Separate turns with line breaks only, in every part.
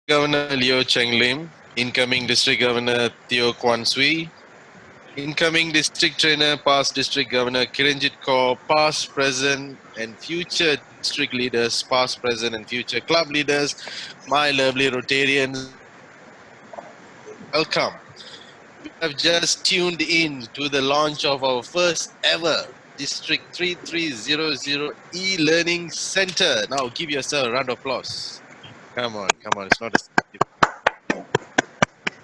Governor Leo Cheng Lim, incoming District Governor Teoh Kwan Swee, incoming District Trainer, past District Governor Kirenjit Kaur, past, present, and future district leaders, past, present, and future club leaders, my lovely Rotarians, welcome. We have just tuned in to the launch of our first ever District 3300 e-learning center. Now give yourself a round of applause. Come on, it's not a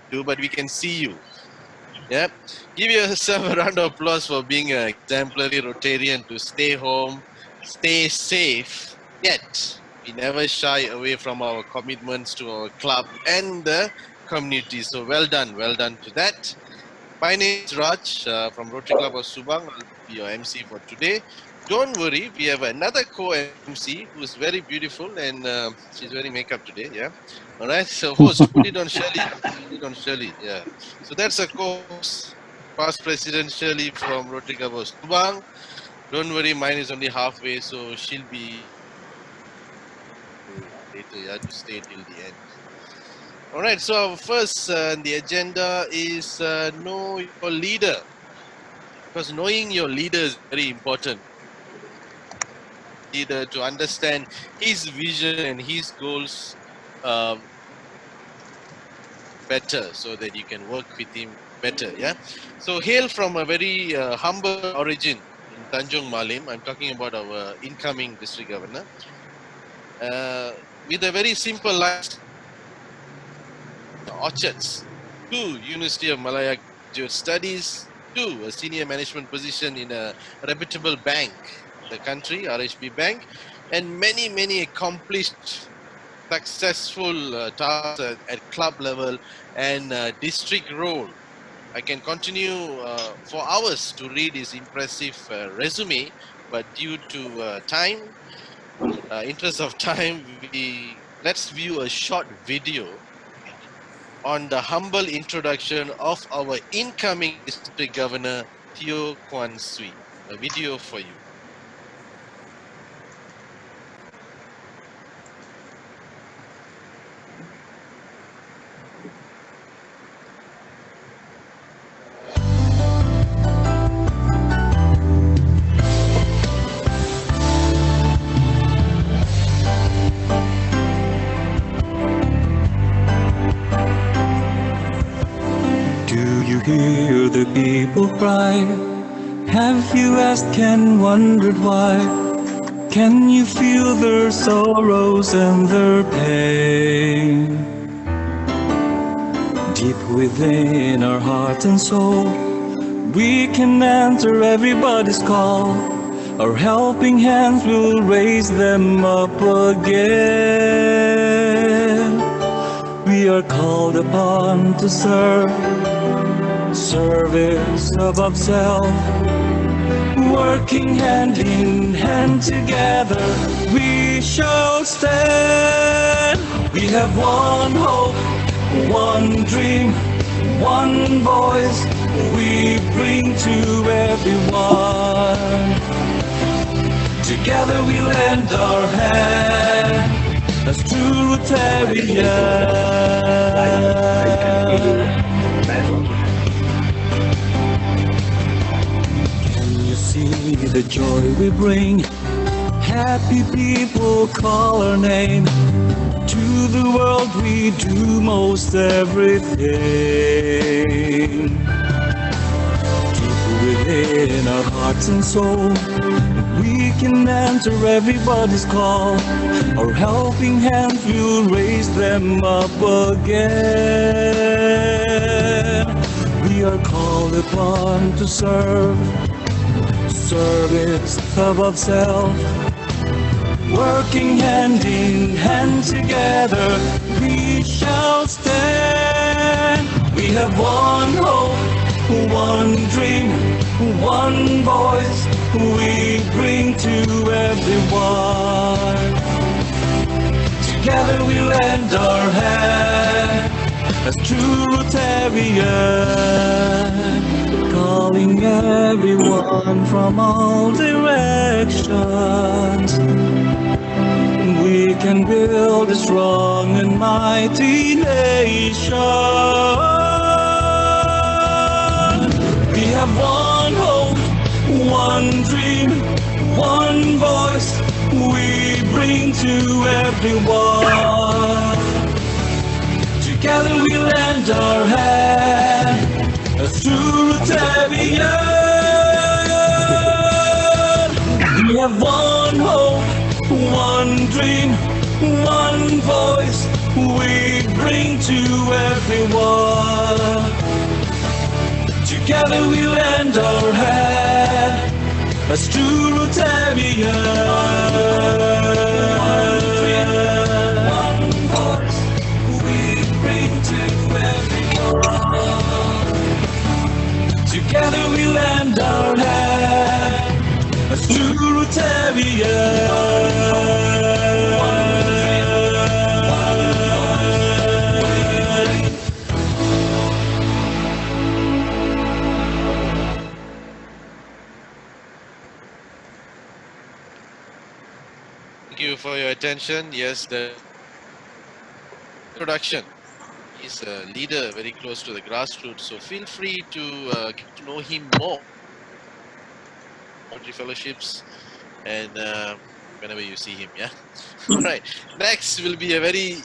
do, but we can see you. Yep. Give yourself a round of applause for being an exemplary Rotarian to stay home, stay safe, yet we never shy away from our commitments to our club and the community. So well done to that. My name is Raj from Rotary Club of Subang. I'll be your MC for today. Don't worry, we have another co-MC who's very beautiful and she's wearing makeup today. Yeah. All right. So host, put it on Shirley. Put it on Shirley. Yeah. So that's a co-host, past President Shirley from Rotary Club of Subang. Don't worry, mine is only halfway, so she'll be later. You have to stay till the end. All right. So first, the agenda is know your leader. Because knowing your leader is very important. Leader to understand his vision and his goals better, so that you can work with him better. Yeah. So hail from a very humble origin in Tanjung Malim. I'm talking about our incoming district governor. With a very simple life, orchards, 2 University of Malaya graduate studies, 2 a senior management position in a reputable bank in the country, RHB Bank, and many accomplished, successful tasks at club level and district role. I can continue for hours to read his impressive resume, but due to interest of time, let's view a short video on the humble introduction of our incoming district governor, Teoh Kwan Swee. A video for you.
Hear the people cry. Have you asked and wondered why? Can you feel their sorrows and their pain? Deep within our heart and soul, we can answer everybody's call. Our helping hands will raise them up again. We are called upon to serve, service above self, working hand in hand together, we shall stand. We have one hope, one dream, one voice we bring to everyone. Together we lend our hand as true Rotarians. See the joy we bring, happy people call our name. To the world we do most everything. Deep within our hearts and soul, we can answer everybody's call. Our helping hands will raise them up again. We are called upon to serve, service above self, working hand in hand together, we shall stand. We have one hope, one dream, one voice we bring to everyone. Together we lend our hand as true Rotarians, calling everyone from all directions. We can build a strong and mighty nation. We have one hope, one dream, one voice we bring to everyone. Together we lend our hand through Rotarians. We have one hope, one dream, one voice we bring to everyone. Together we lend our hand as true Rotarians. One voice we bring to everyone. Together we lend our hand as true Rotarians.
Thank you for your attention. Yes, the introduction. He's a leader very close to the grassroots, so feel free to get to know him more. Rotary fellowships and whenever you see him, yeah. All right. Next will be a very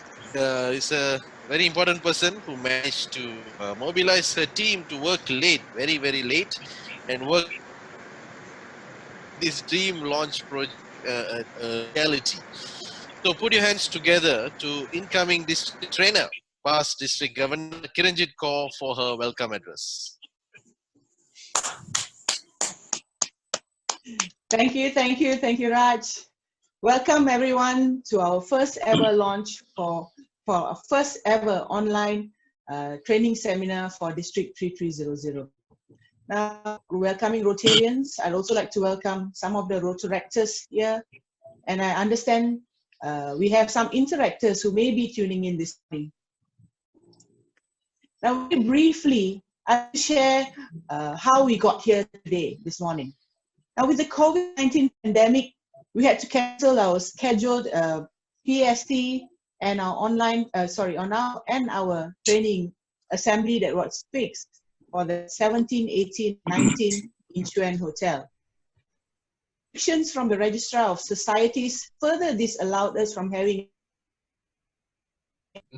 is a very important person who managed to mobilize her team to work late, very late, and work this dream launch project reality. So put your hands together to incoming district trainer, past district governor Kirenjit Kaur for her welcome address.
Thank you, Raj. Welcome everyone to our first ever launch for our first ever online training seminar for District 3300. Now, welcoming Rotarians, I'd also like to welcome some of the Rotaractors here. And I understand we have some interactors who may be tuning in this morning. Now, very briefly, I'll share how we got here today, this morning. Now, with the COVID-19 pandemic, we had to cancel our scheduled PST and our online, our training assembly that was fixed for the 17, 18, 19 in Chuan Hotel. Restrictions from the Registrar of Societies further disallowed us from having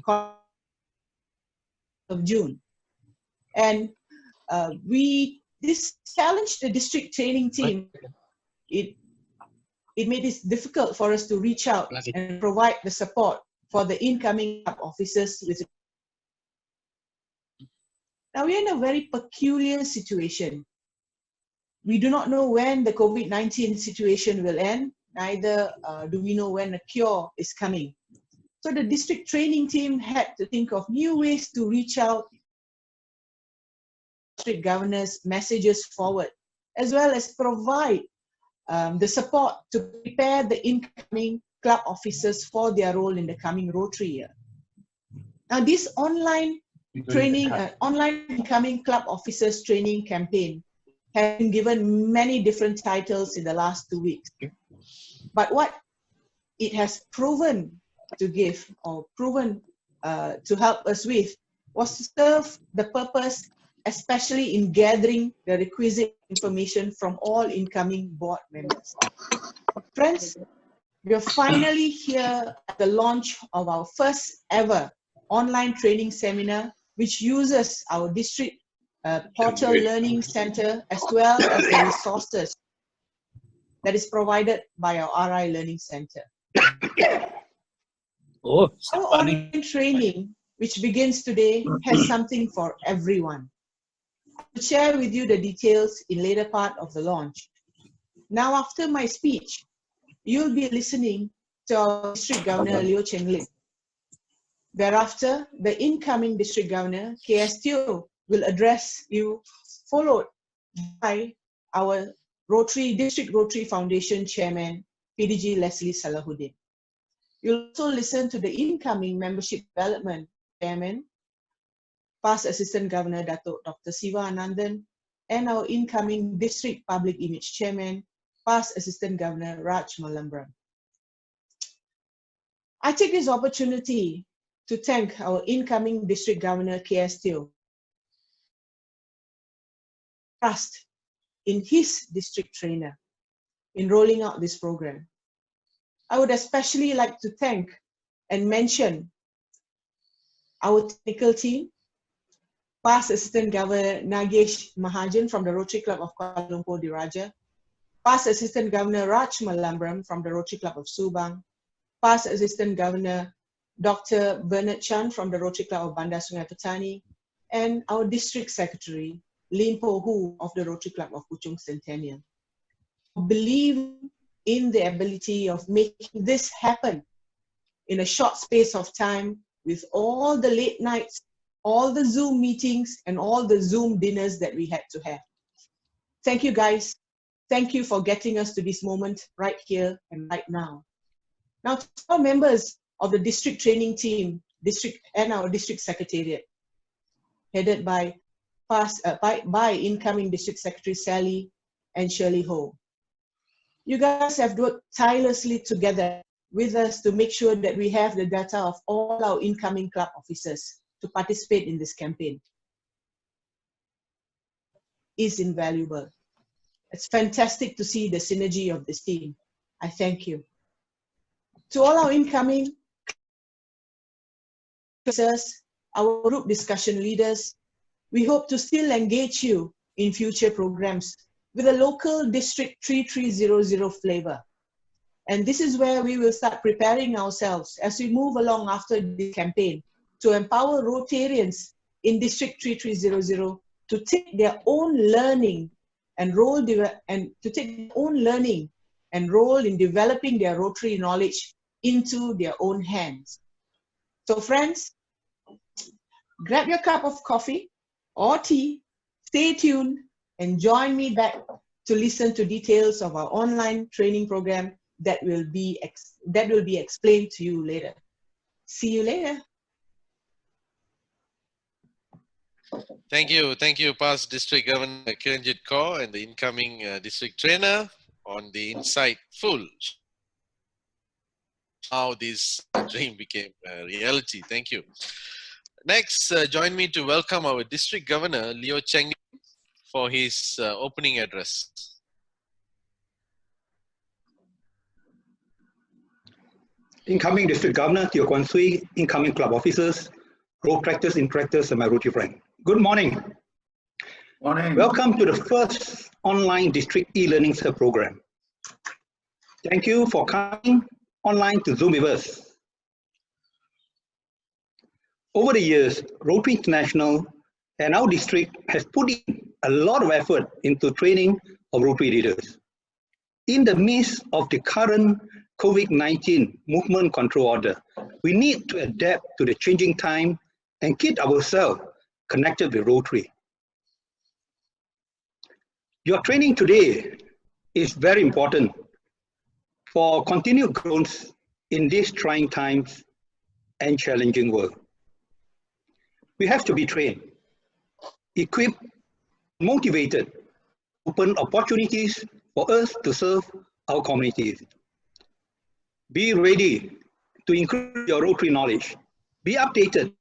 of June. And this challenged the district training team. It made it difficult for us to reach out and provide the support for the incoming officers. Now we're in a very peculiar situation. We do not know when the COVID-19 situation will end, neither do we know when a cure is coming. So the district training team had to think of new ways to reach out district governors' messages forward, as well as provide the support to prepare the incoming club officers for their role in the coming Rotary year. Now this online training, online incoming club officers training campaign has been given many different titles in the last 2 weeks. But what it has proven to give, or proven to help us with, was to serve the purpose, especially in gathering the requisite information from all incoming board members. Friends, we are finally here at the launch of our first ever online training seminar, which uses our district portal learning center as well as the resources that is provided by our RI Learning Center. Our online training, which begins today, has something for everyone. I'll share with you the details in later part of the launch. Now, after my speech, you'll be listening to our District Governor, Leo Cheng Lim. Thereafter, the incoming District Governor, K.S. Teoh, will address you, followed by our District Rotary Foundation Chairman, PDG Leslie Salahuddin. You'll also listen to the incoming Membership Development Chairman, past Assistant Governor Dato' Dr. Siva Anandan, and our incoming District Public Image Chairman, past Assistant Governor Raj Malambram. I take this opportunity to thank our incoming District Governor, K.S. Teoh, trust in his district trainer in rolling out this program. I would especially like to thank and mention our technical team, past Assistant Governor Nagesh Mahajan from the Rotary Club of Kuala Lumpur Diraja, past Assistant Governor Raj Malambram from the Rotary Club of Subang, past Assistant Governor Dr. Bernard Chan from the Rotary Club of Bandar Sungai Petani, and our District Secretary, Lin Po Hu of the Rotary Club of Puchong Centennial. Believe in the ability of making this happen in a short space of time with all the late nights, all the Zoom meetings, and all the Zoom dinners that we had to have. Thank you, guys. Thank you for getting us to this moment right here and right now. Now, to our members of the district training team, and our district secretariat, headed by incoming District Secretary Sally and Shirley Ho. You guys have worked tirelessly together with us to make sure that we have the data of all our incoming club officers to participate in this campaign. It's invaluable. It's fantastic to see the synergy of this team. I thank you. To all our incoming officers, our group discussion leaders, we hope to still engage you in future programs with a local District 3300 flavor. And this is where we will start preparing ourselves as we move along after the campaign to empower Rotarians in District 3300 to take their own learning and role in developing their Rotary knowledge into their own hands. So friends, grab your cup of coffee or tea, stay tuned, and join me back to listen to details of our online training program that will be explained to you later. See you later.
Thank you, past District Governor Kirenjit Kaur and the incoming District Trainer on the insightful how this dream became a reality. Thank you. Next, join me to welcome our District Governor Leo Cheng for his opening address.
Incoming District Governor Teoh Kwan Swee, incoming club officers, road tractors, interactors, and my Rotary friend. Good morning.
Morning.
Welcome to the first online district e-learning program. Thank you for coming online to Zoom with us. Over the years, Rotary International and our district has put in a lot of effort into training of Rotary leaders. In the midst of the current COVID-19 movement control order, we need to adapt to the changing time and keep ourselves connected with Rotary. Your training today is very important for continued growth in these trying times and challenging world. We have to be trained, equipped, motivated, open opportunities for us to serve our communities. Be ready to increase your Rotary knowledge. Be updated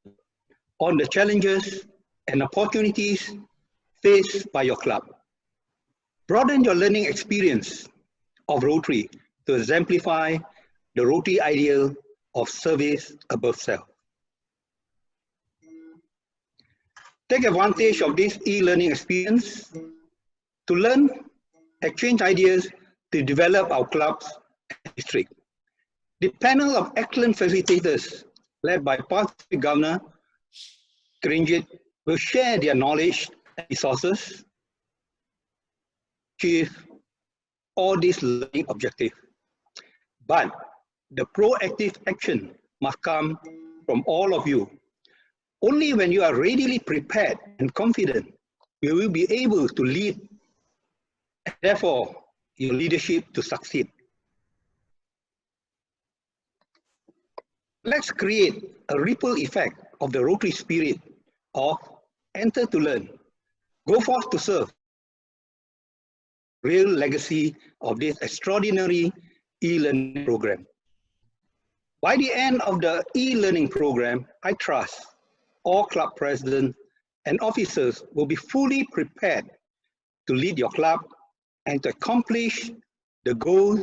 on the challenges and opportunities faced by your club. Broaden your learning experience of Rotary to exemplify the Rotary ideal of service above self. Take advantage of this e-learning experience to learn, exchange ideas to develop our clubs and district. The panel of excellent facilitators led by past Governor Kirenjit will share their knowledge and resources to achieve all these learning objectives. But the proactive action must come from all of you. Only when you are readily prepared and confident, you will be able to lead, and therefore your leadership to succeed. Let's create a ripple effect of the Rotary spirit of enter to learn, go forth to serve. Real legacy of this extraordinary e-learning program. By the end of the e-learning program, I trust all club presidents and officers will be fully prepared to lead your club and to accomplish the goals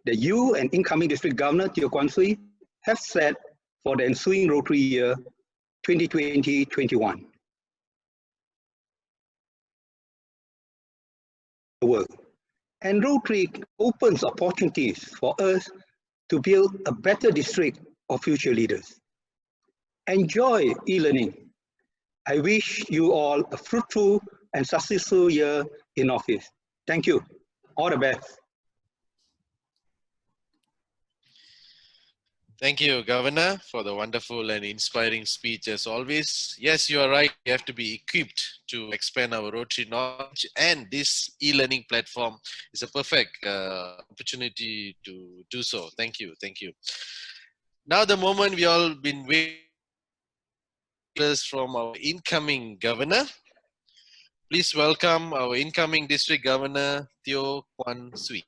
that you and incoming District Governor Teoh Kwan Swee have set for the ensuing Rotary year 2020-21. And Rotary opens opportunities for us to build a better district of future leaders. Enjoy e-learning. I wish you all a fruitful and successful year in office. Thank you. All the best.
Thank you, Governor, for the wonderful and inspiring speech as always. Yes, you are right. We have to be equipped to expand our Rotary knowledge, and this e-learning platform is a perfect opportunity to do so. Thank you. Thank you. Now, the moment we all been waiting from our incoming Governor. Please welcome our incoming District Governor, Teoh Kwan Swee.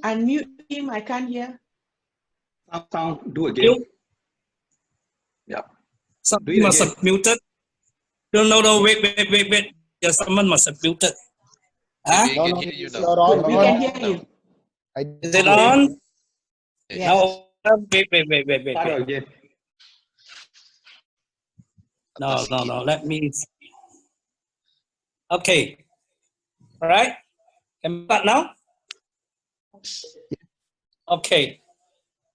Unmute him, I can't hear.
Sound, do again. Yeah.
Someone must have muted. No, wait. Yeah, someone must have muted. Huh?
We can hear you now.
We can hear you.
Is it on?
Yes.
Now, wait.
Start again.
No. Let me. Okay. All right. Can we start now? Okay.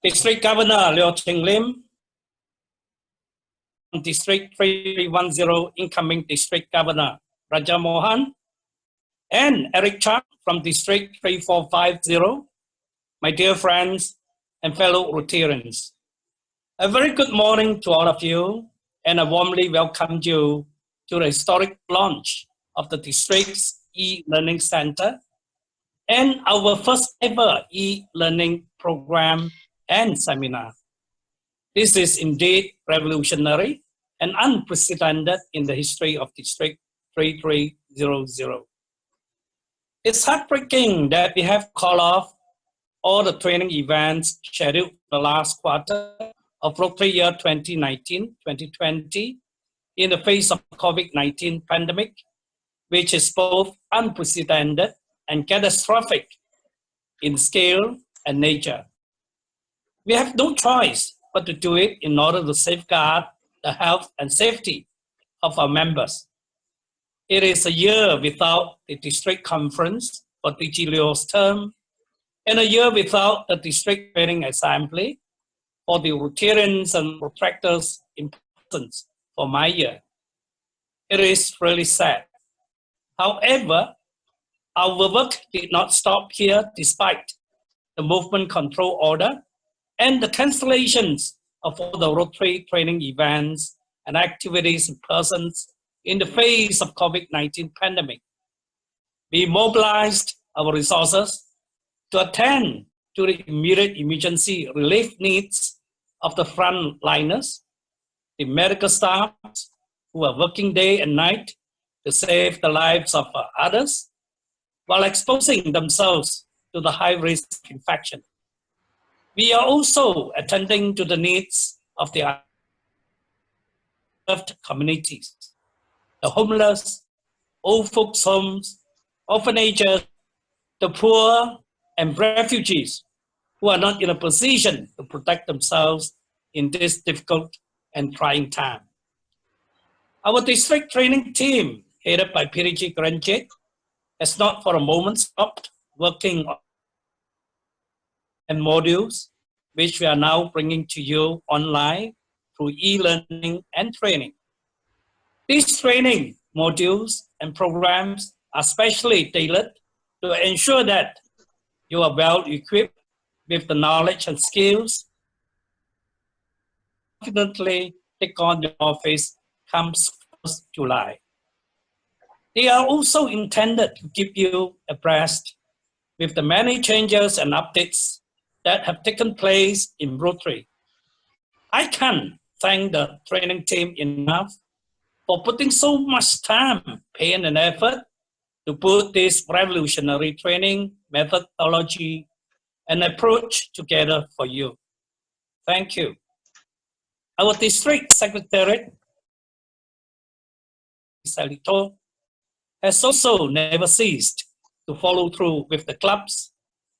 District Governor Liu Ching Lim, District 3310 incoming District Governor Raja Mohan, and Eric Chak from District 3450, my dear friends and fellow Rotarians. A very good morning to all of you, and I warmly welcome you to the historic launch of the district's e-learning center and our first ever e-learning program and seminar. This is indeed revolutionary and unprecedented in the history of District 3300. It's heartbreaking that we have called off all the training events scheduled for the last quarter of Rotary year 2019-2020 in the face of the COVID-19 pandemic, which is both unprecedented and catastrophic in scale and nature. We have no choice but to do it in order to safeguard the health and safety of our members. It is a year without the district conference for DG Leo's term, and a year without the district training assembly for the Rotarians and protractors in person for my year. It is really sad. However, our work did not stop here despite the movement control order and the cancellations of all the Rotary training events and activities in persons in the face of COVID-19 pandemic. We mobilized our resources to attend to the immediate emergency relief needs of the frontliners, the medical staff who are working day and night to save the lives of others, while exposing themselves to the high risk of infection. We are also attending to the needs of the underserved communities, the homeless, old folks' homes, orphanages, the poor, and refugees who are not in a position to protect themselves in this difficult and trying time. Our district training team, headed by PDG Kirenjit, has not for a moment stopped working on modules, which we are now bringing to you online through e-learning and training. These training modules and programs are specially tailored to ensure that you are well equipped with the knowledge and skills confidently take on the office comes 1st July. They are also intended to keep you abreast with the many changes and updates that have taken place in Rotary, I can't thank the training team enough for putting so much time, pain, and effort to put this revolutionary training methodology and approach together for you. Thank you. Our district secretary, Teoh, has also never ceased to follow through with the clubs,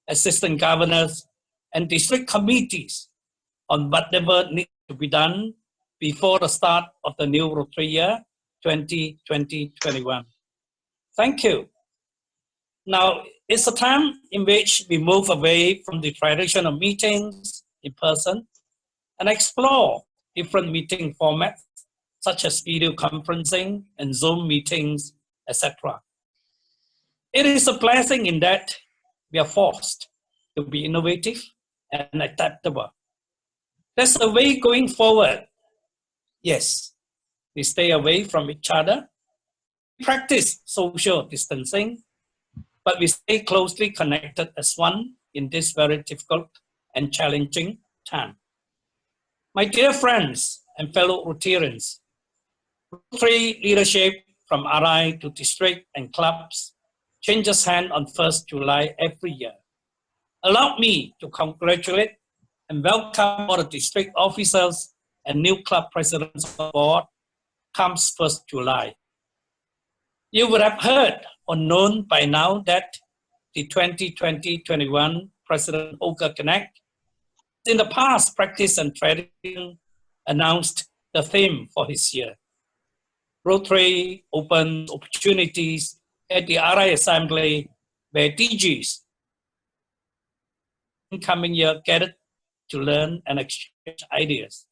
assistant governors, and district committees on whatever needs to be done before the start of the new Rotary year 2020-21. Thank you. Now, it's a time in which we move away from the traditional meetings in person and explore different meeting formats such as video conferencing and Zoom meetings, etc. It is a blessing in that we are forced to be innovative and adaptable. That's the way going forward. Yes, we stay away from each other, practice social distancing, but we stay closely connected as one in this very difficult and challenging time. My dear friends and fellow Rotarians, Rotary leadership from RI to district and clubs changes hands on 1st July every year. Allow me to congratulate and welcome all the district officers and new club presidents on board comes 1st July. You would have heard or known by now that the 2020-21 President Oka Connect in the past practice and trading announced the theme for his year. Rotary opens opportunities at the RI Assembly where DGs in coming year gathered to learn and exchange ideas.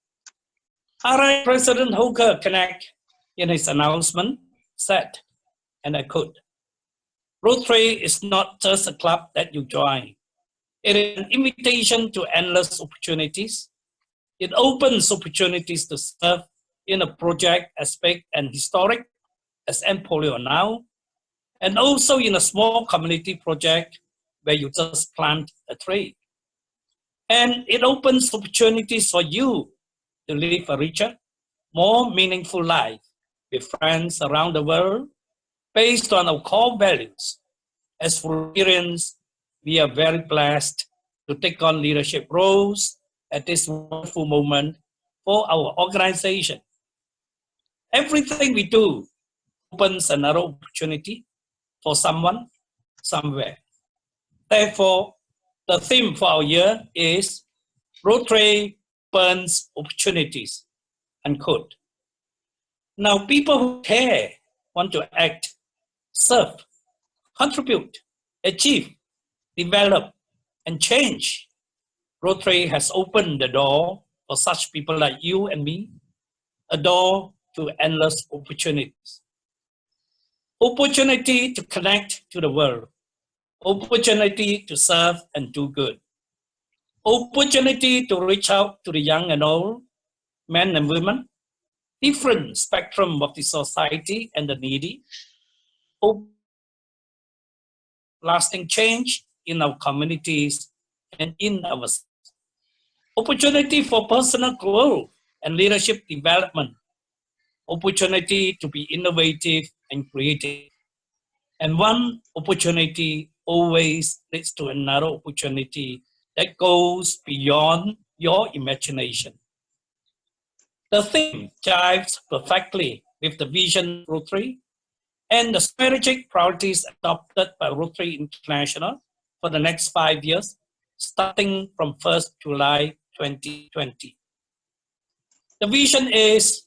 RI President Oka Connect in his announcement said, and I quote, Rotary is not just a club that you join. It is an invitation to endless opportunities. It opens opportunities to serve in a project as big and historic as Emporio now, and also in a small community project where you just plant a tree. And it opens opportunities for you to live a richer, more meaningful life with friends around the world based on our core values. As Rotarians, we are very blessed to take on leadership roles at this wonderful moment for our organization. Everything we do opens another opportunity for someone, somewhere. Therefore, the theme for our year is Rotary opens opportunities, unquote. Now, people who care, want to act, serve, contribute, achieve, develop, and change. Rotary has opened the door for such people like you and me, a door to endless opportunities. Opportunity to connect to the world. Opportunity to serve and do good. Opportunity to reach out to the young and old, men and women, different spectrum of the society and the needy. Lasting change in our communities and in our opportunity for personal growth and leadership development, opportunity to be innovative and creative. And one opportunity always leads to another opportunity that goes beyond your imagination. The theme jives perfectly with the vision of Rotary and the strategic priorities adopted by Rotary International for the next 5 years, starting from 1st July 2020. The vision is,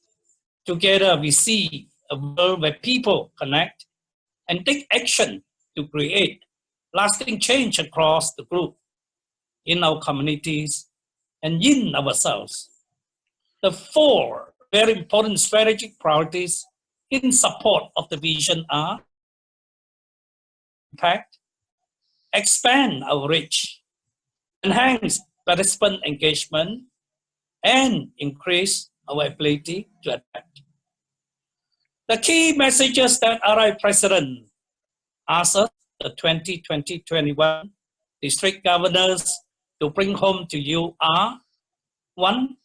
together we see a world where people connect and take action to create lasting change across the group, in our communities, and in ourselves. The 4 very important strategic priorities in support of the vision are impact, expand our reach, enhance participant engagement, and increase our ability to adapt. The key messages that RI President asked us, the 2020-21 district governors, to bring home to you are: 1.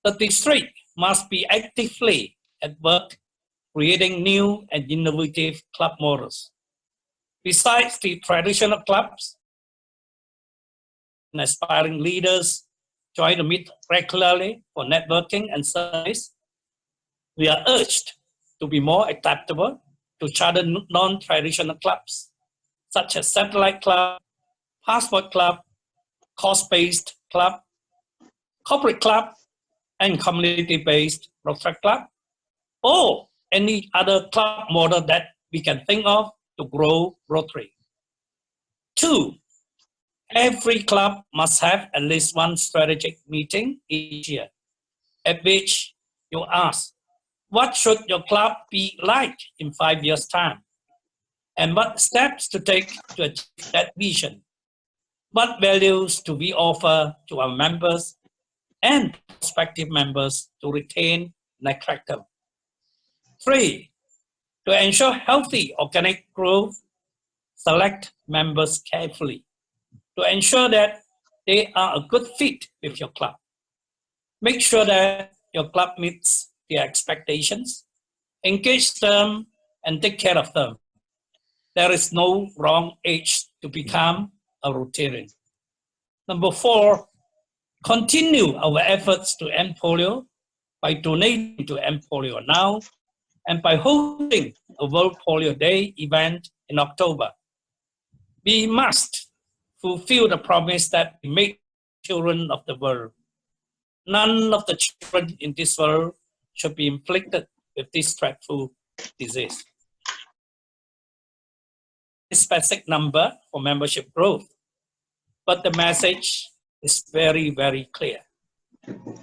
The district must be actively at work creating new and innovative club models. Besides the traditional clubs, and aspiring leaders try to meet regularly for networking and service, we are urged to be more adaptable to charter non-traditional clubs, such as satellite club, passport club, course-based club, corporate club, and community-based Rotary club, or any other club model that we can think of to grow Rotary. 2, every club must have at least one strategic meeting each year, at which you ask, what should your club be like in 5 years' time? And what steps to take to achieve that vision? What values do we offer to our members and prospective members to retain and attract them? 3, to ensure healthy organic growth, select members carefully to ensure that they are a good fit with your club. Make sure that your club meets their expectations, engage them, and take care of them. There is no wrong age to become a Rotarian. Number 4, continue our efforts to end polio by donating to End Polio Now and by holding a World Polio Day event in October. We must fulfill the promise that we make children of the world. None of the children in this world should be inflicted with this dreadful disease. A specific number for membership growth, but the message is very, very clear.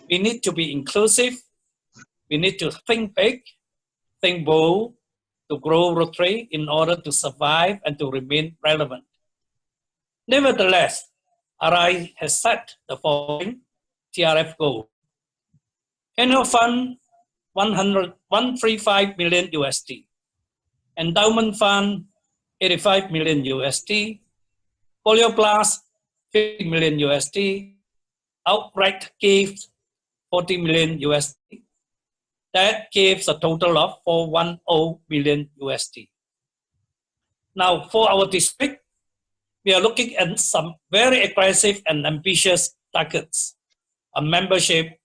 We need to be inclusive. We need to think big, think bold, to grow Rotary in order to survive and to remain relevant. Nevertheless, RI has set the following TRF goal. Annual fund 135 million USD. Endowment fund 85 million USD. Polio Plus 50 million USD. Outright gift 40 million USD. That gives a total of 410 million USD. Now for our district, we are looking at some very aggressive and ambitious targets. On membership,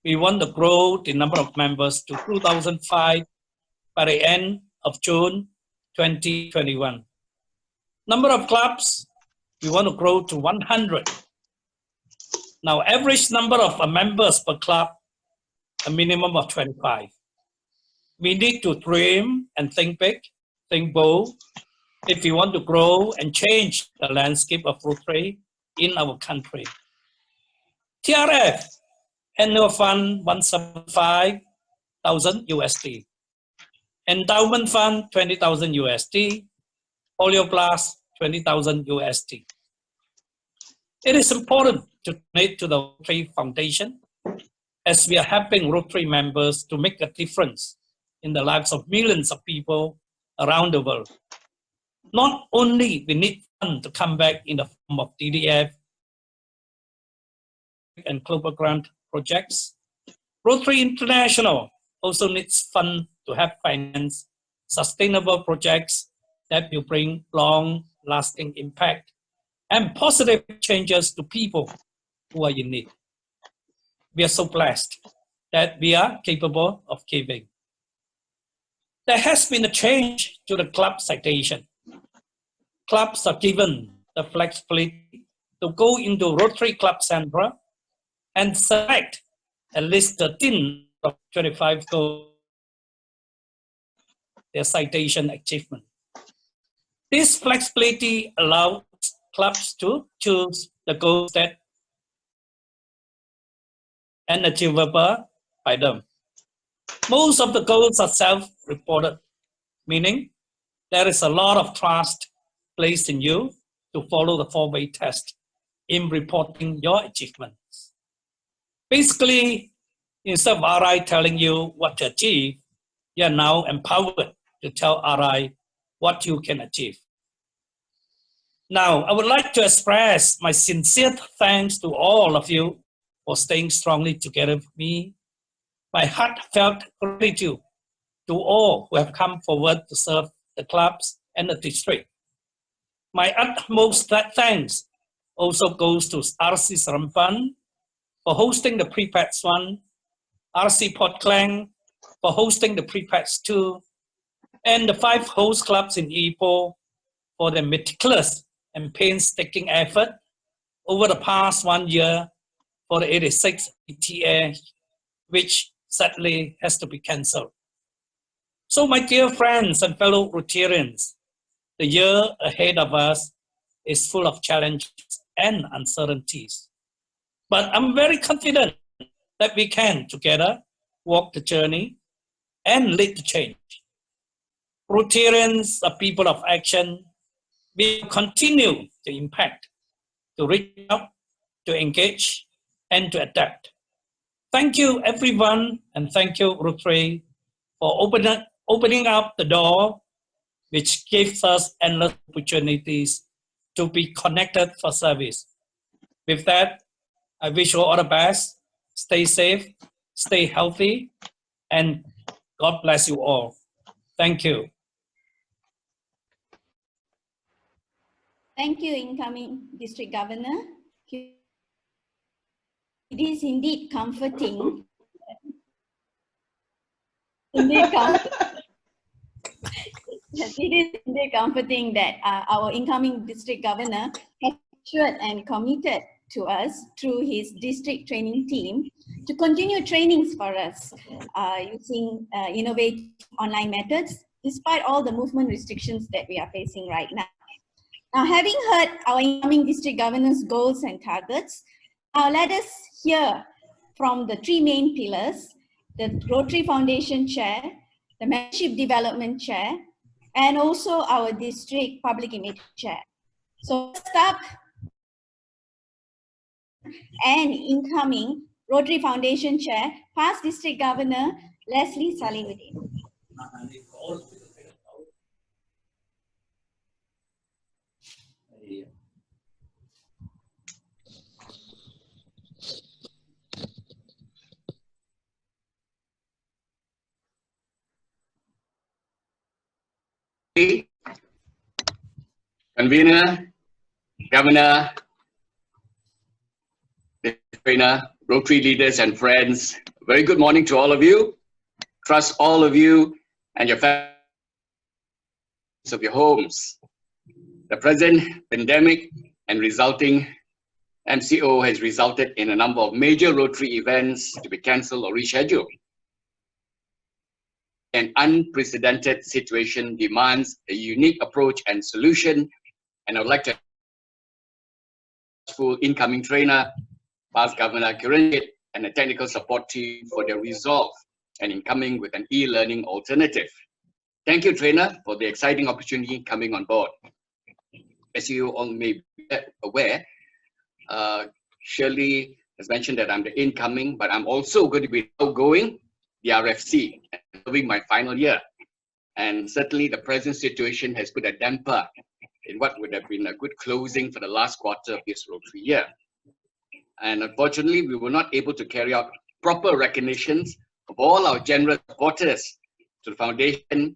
we want to grow the number of members to 2,005 by the end of June 2021. Number of clubs, we want to grow to 100. Now, average number of members per club, a minimum of 25. We need to dream and think big, think bold, if we want to grow and change the landscape of Rotary in our country. TRF, annual fund 175,000 USD. Endowment fund 20,000 USD. Polio Plus 20,000 USD. It is important to donate to the Rotary Foundation as we are helping Rotary members to make a difference in the lives of millions of people around the world. Not only we need funds to come back in the form of DDF and global grant projects, Rotary International also needs funds to help finance sustainable projects that will bring long-lasting impact and positive changes to people who are in need. We are so blessed that we are capable of giving. There has been a change to the club citation. Clubs are given the flexibility to go into Rotary Club Center and select at least 13 of 25 goals their citation achievement. This flexibility allows clubs to choose the goals that are achievable by them. Most of the goals are self-reported, meaning there is a lot of trust placed in you to follow the 4-way test in reporting your achievements. Basically, instead of RI telling you what to achieve, you are now empowered to tell RI what you can achieve. Now, I would like to express my sincere thanks to all of you for staying strongly together with me. My heartfelt gratitude to all who have come forward to serve the clubs and the district. My utmost thanks also goes to RC Sarampan for hosting the Pre-Pets 1, RC Port Klang for hosting the Pre-Pets 2, and the 5 host clubs in Ipoh for their meticulous and painstaking effort over the past 1 year for the 86th ETA, which sadly has to be cancelled. So my dear friends and fellow Rotarians, the year ahead of us is full of challenges and uncertainties. But I'm very confident that we can together walk the journey and lead the change. Rotarians are people of action. We continue to impact, to reach out, to engage, and to adapt. Thank you, everyone, and thank you, Rotary, for opening up the door, which gives us endless opportunities to be connected for service. With that, I wish you all the best. Stay safe, stay healthy, and God bless you all. Thank you.
Thank you, incoming District Governor. It is indeed comforting. Yes, it is indeed comforting that our incoming District Governor has assured and committed to us through his district training team to continue trainings for us using innovative online methods, despite all the movement restrictions that we are facing right now. Now, having heard our incoming district governor's goals and targets, let us hear from the 3 main pillars, the Rotary Foundation Chair, the Membership Development Chair, and also our District Public Image Chair. So first up, and incoming Rotary Foundation Chair, past District Governor Leslie Salihuddin.
Convener, Governor, trainer, Rotary leaders and friends, very good morning to all of you. Trust all of you and your families of your homes. The present pandemic and resulting MCO has resulted in a number of major Rotary events to be cancelled or rescheduled. An unprecedented situation demands a unique approach and solution, and I would like to full incoming trainer, past Governor Kirenjit, and a technical support team for their resolve and in coming with an e-learning alternative. Thank you, trainer, for the exciting opportunity coming on board. As you all may be aware, Shirley has mentioned that I'm the incoming, but I'm also going to be outgoing the RFC, serving my final year. And certainly the present situation has put a damper in what would have been a good closing for the last quarter of this Rotary year. And unfortunately, we were not able to carry out proper recognitions of all our generous supporters to the foundation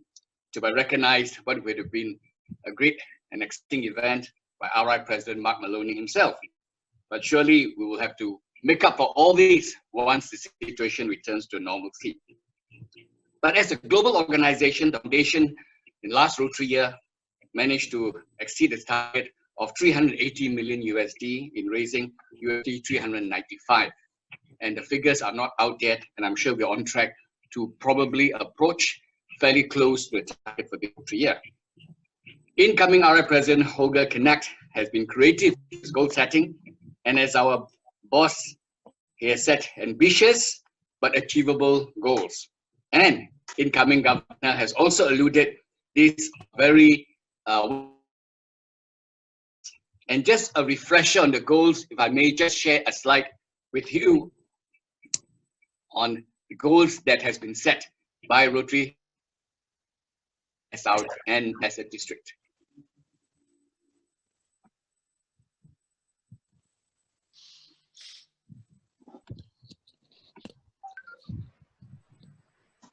to be recognized what would have been a great and exciting event by RI President Mark Maloney himself. But surely we will have to make up for all these once the situation returns to normalcy. But as a global organization, the foundation in last Rotary year managed to exceed its target of 380 million USD in raising USD 395. And the figures are not out yet, and I'm sure we're on track to probably approach fairly close to the target for the Rotary year. Incoming RI President Holger Knecht has been creative in his goal setting, and as our boss, he has set ambitious but achievable goals. And incoming governor has also alluded this very and just a refresher on the goals, if I may just share a slide with you on the goals that has been set by Rotary as out and as a district.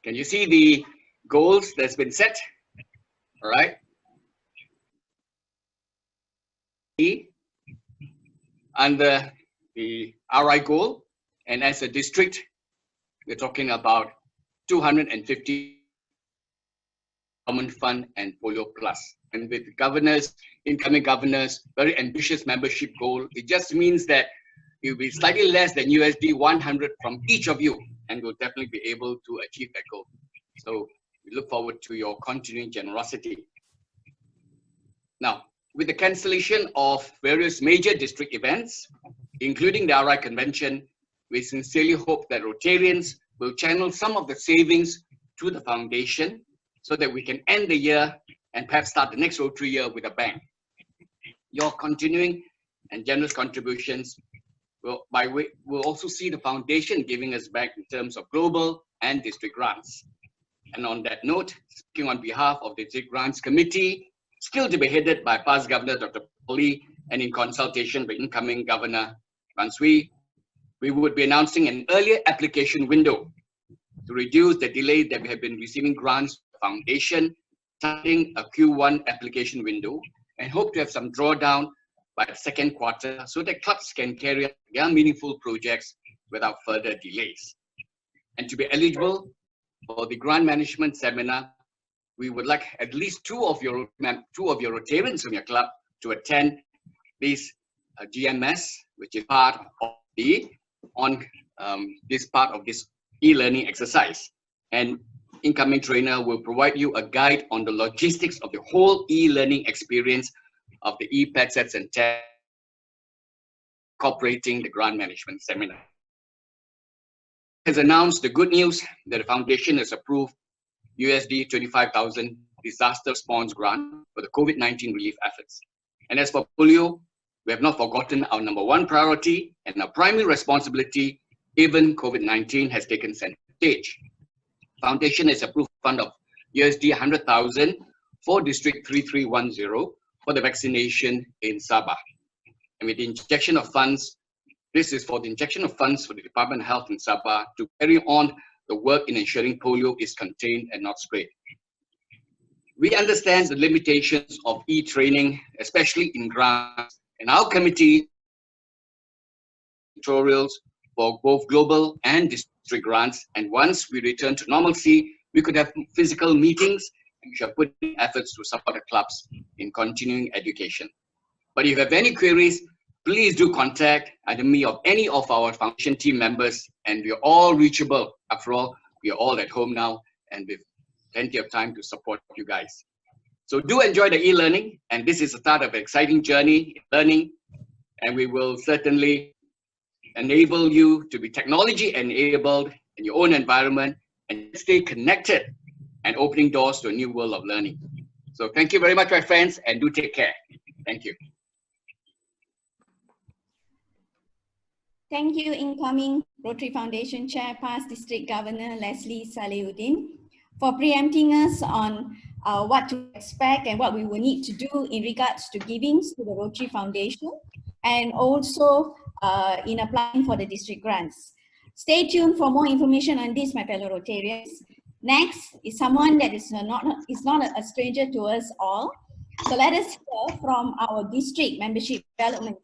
Can you see the goals that's been set? All right. Under the RI goal, and as a district, we're talking about 250 common fund and polio plus. And with governors, incoming governors, very ambitious membership goal, it just means that it will be slightly less than USD 100 from each of you, and we'll definitely be able to achieve that goal. So we look forward to your continuing generosity. Now, with the cancellation of various major district events, including the RI convention, we sincerely hope that Rotarians will channel some of the savings to the foundation so that we can end the year and perhaps start the next Rotary year with a bang. Your continuing and generous contributions will also see the foundation giving us back in terms of global and district grants. And on that note, speaking on behalf of the District Grants Committee, still to be headed by past Governor Dr. Polly, and in consultation with incoming Governor Swee, we would be announcing an earlier application window to reduce the delay that we have been receiving grants to the foundation, starting a Q1 application window, and hope to have some drawdown by the second quarter so that clubs can carry out their meaningful projects without further delays. And to be eligible for the grant management seminar, we would like at least two of your Rotarians from your club to attend this GMS, which is part of the this part of this e-learning exercise. And incoming trainer will provide you a guide on the logistics of the whole e-learning experience of the e-pad sets and tests incorporating the grant management seminar. Has announced the good news that the foundation has approved USD 25,000 disaster response grant for the COVID-19 relief efforts. And as for polio, we have not forgotten our #1 priority and our primary responsibility, even COVID-19 has taken center stage. Foundation has approved a fund of USD 100,000 for District 3310 for the vaccination in Sabah. And with the injection of funds, this is for the injection of funds for the Department of Health in Sabah to carry on the work in ensuring polio is contained and not spread. We understand the limitations of e-training, especially in grants, and our committee tutorials for both global and district grants. And once we return to normalcy, we could have physical meetings, and we shall put in efforts to support the clubs in continuing education. But if you have any queries, please do contact either me or any of our foundation team members, and we're all reachable. After all, we are all at home now, and with plenty of time to support you guys. So do enjoy the e-learning, and this is the start of an exciting journey in learning, and we will certainly enable you to be technology enabled in your own environment and stay connected and opening doors to a new world of learning. So thank you very much, my friends, and do take care. Thank you.
Thank you, incoming Rotary Foundation Chair, past District Governor Leslie Salehuddin, for preempting us on what to expect and what we will need to do in regards to givings to the Rotary Foundation, and also in applying for the district grants. Stay tuned for more information on this, my fellow Rotarians. Next is someone that is not a stranger to us all. So let us hear from our district membership development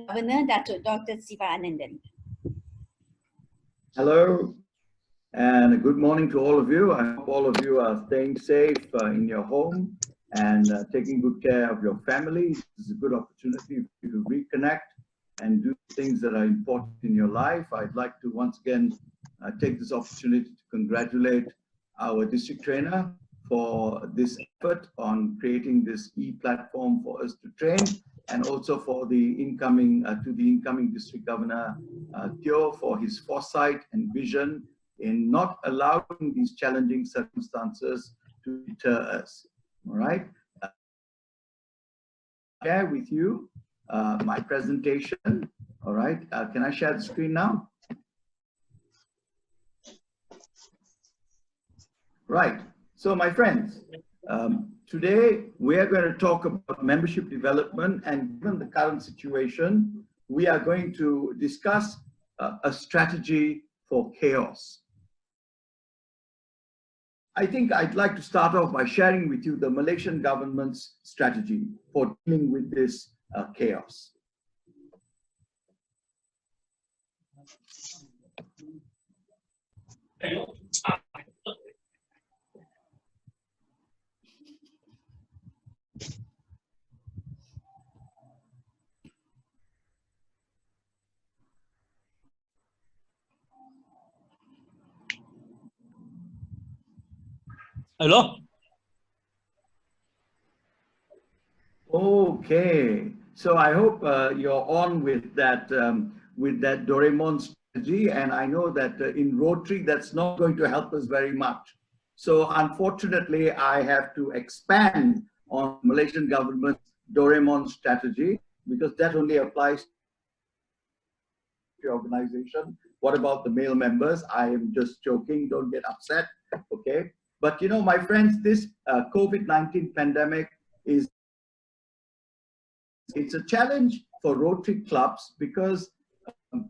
Governor, Dr. Sivanandan.
Hello, and good morning to all of you. I hope all of you are staying safe in your home and taking good care of your family. This is a good opportunity for you to reconnect and do things that are important in your life. I'd like to once again take this opportunity to congratulate our district trainer for this effort on creating this e-platform for us to train, and also for the incoming district governor Teoh for his foresight and vision in not allowing these challenging circumstances to deter us. All right. Share with you my presentation. All right. Can I share the screen now? Right. So my friends, today we are going to talk about membership development, and given the current situation, we are going to discuss a strategy for chaos. I think I'd like to start off by sharing with you the Malaysian government's strategy for dealing with this chaos.
Hello?
Okay, so I hope you're on with that Doraemon strategy, and I know that in Rotary that's not going to help us very much. So unfortunately, I have to expand on Malaysian government's Doraemon strategy because that only applies to the organization. What about the male members? I am just joking. Don't get upset. Okay, but you know, my friends, this COVID-19 pandemic it's a challenge for Rotary clubs because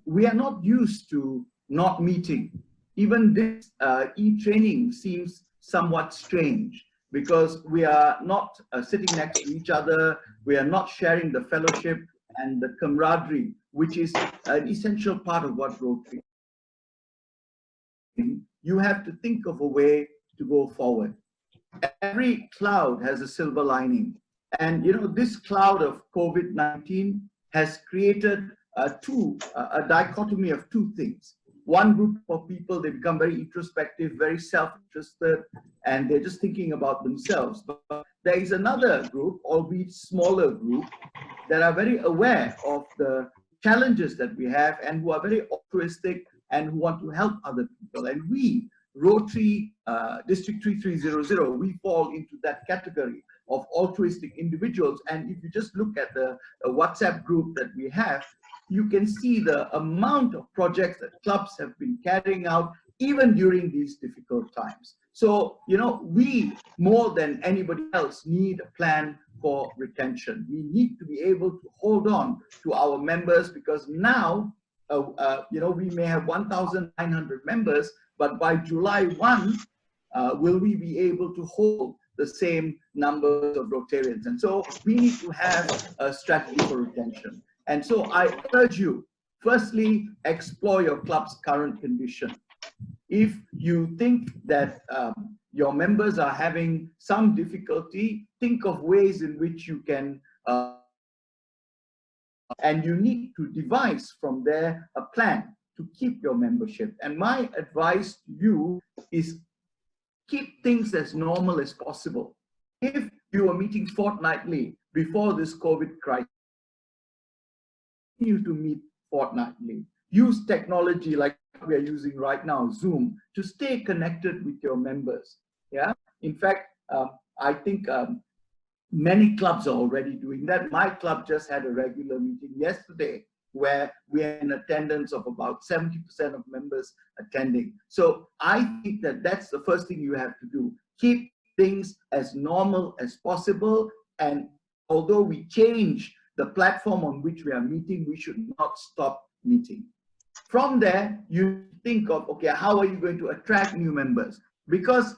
we are not used to not meeting. Even this e-training seems somewhat strange because we are not sitting next to each other. We are not sharing the fellowship and the camaraderie, which is an essential part of what Rotary is. You have to think of a way to go forward. Every cloud has a silver lining. And you know, this cloud of COVID-19 has created a dichotomy of two things. One group of people, they become very introspective, very self-interested, and they're just thinking about themselves. But there is another group, albeit smaller group, that are very aware of the challenges that we have and who are very altruistic and who want to help other people. And we, Rotary District 3300, we fall into that category of altruistic individuals. And if you just look at the WhatsApp group that we have, you can see the amount of projects that clubs have been carrying out even during these difficult times. So, you know, we more than anybody else need a plan for retention. We need to be able to hold on to our members because now, you know, we may have 1,900 members, but by July 1, will we be able to hold the same numbers of Rotarians? And so we need to have a strategy for retention. And so I urge you, firstly, explore your club's current condition. If you think that your members are having some difficulty, think of ways in which you can, and you need to devise from there a plan to keep your membership. And my advice to you is keep things as normal as possible. If you are meeting fortnightly before this COVID crisis, continue to meet fortnightly. Use technology like we are using right now, Zoom, to stay connected with your members. Yeah. In fact, I think many clubs are already doing that. My club just had a regular meeting yesterday where we are in attendance of about 70% of members attending. So I think that that's the first thing you have to do. Keep things as normal as possible. And although we change the platform on which we are meeting, we should not stop meeting. From there, you think of, okay, how are you going to attract new members? Because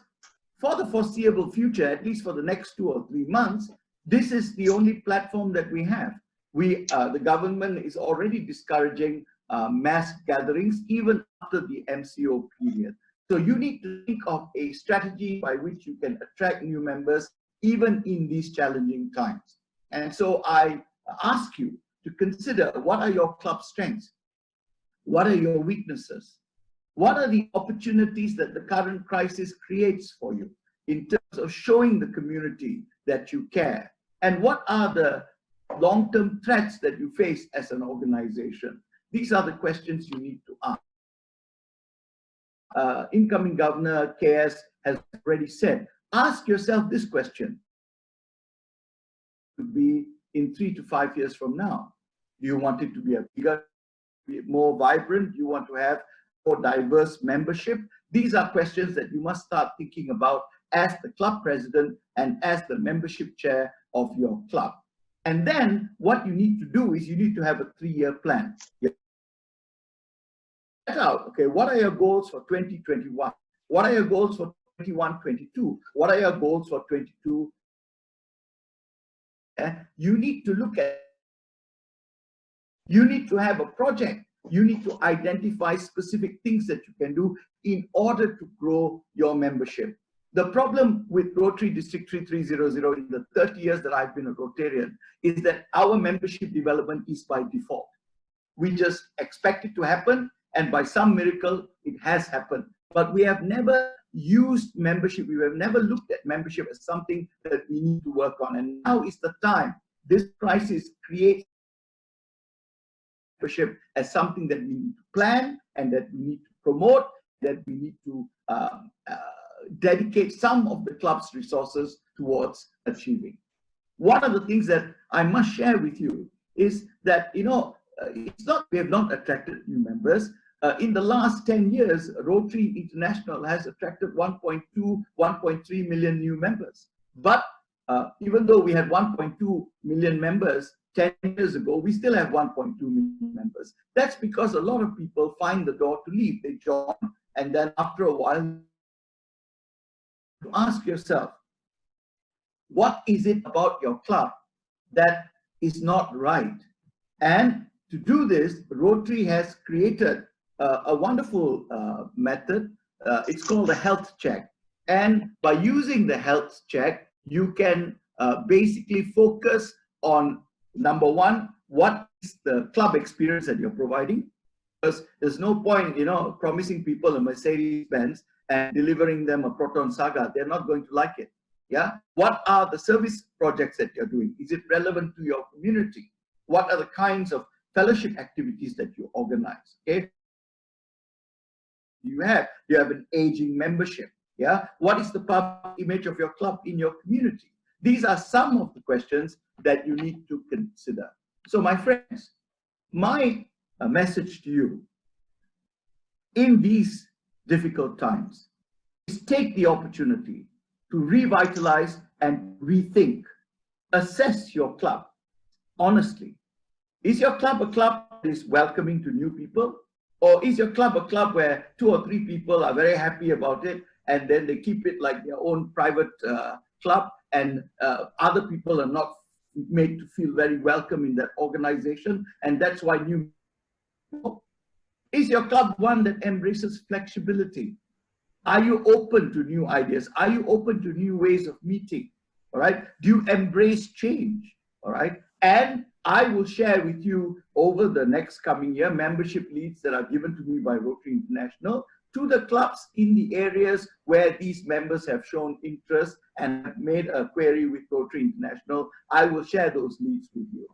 for the foreseeable future, at least for the next 2 or 3 months, this is the only platform that we have. The government is already discouraging mass gatherings even after the MCO period. So you need to think of a strategy by which you can attract new members even in these challenging times. And so I ask you to consider, what are your club strengths? What are your weaknesses? What are the opportunities that the current crisis creates for you in terms of showing the community that you care? And what are the long-term threats that you face as an organization? These are the questions you need to ask. Incoming Governor KS has already said, ask yourself this question: to be in 3 to 5 years from now? Do you want it to be a bigger, more vibrant? Do you want to have more diverse membership? These are questions that you must start thinking about as the club president and as the membership chair of your club. And then what you need to do is you need to have a 3-year plan. Out, okay, what are your goals for 2021? What are your goals for 21, 22. What are your goals for 22? You need to look at, you need to have a project. You need to identify specific things that you can do in order to grow your membership. The problem with Rotary District 3300 in the 30 years that I've been a Rotarian is that our membership development is by default. We just expect it to happen, and by some miracle, it has happened. But we have never used membership. We have never looked at membership as something that we need to work on. And now is the time. This crisis creates membership as something that we need to plan and that we need to promote, that we need to dedicate some of the club's resources towards achieving. One of the things that I must share with you is that, you know, it's not, we have not attracted new members. In the last 10 years, Rotary International has attracted 1.2, 1.3 million new members. But even though we had 1.2 million members 10 years ago, we still have 1.2 million members. That's because a lot of people find the door to leave. They join, and then after a while, to ask yourself, what is it about your club that is not right? And to do this, Rotary has created a wonderful method. It's called a health check. And by using the health check, you can basically focus on, number one, what is the club experience that you're providing? Because there's no point, you know, promising people a Mercedes-Benz and delivering them a Proton Saga. They're not going to like it. Yeah. What are the service projects that you're doing? Is it relevant to your community? What are the kinds of fellowship activities that you organize? Okay. You have an aging membership. Yeah. What is the public image of your club in your community? These are some of the questions that you need to consider. So, my friends, my message to you in these difficult times is take the opportunity to revitalize and rethink. Assess your club honestly. Is your club a club that is welcoming to new people? Or is your club a club where 2 or 3 people are very happy about it and then they keep it like their own private club, and other people are not made to feel very welcome in that organization, and that's why new people? Is your club one that embraces flexibility? Are you open to new ideas? Are you open to new ways of meeting? All right. Do you embrace change? All right. And I will share with you over the next coming year membership leads that are given to me by Rotary International to the clubs in the areas where these members have shown interest and have made a query with Rotary International. I will share those leads with you.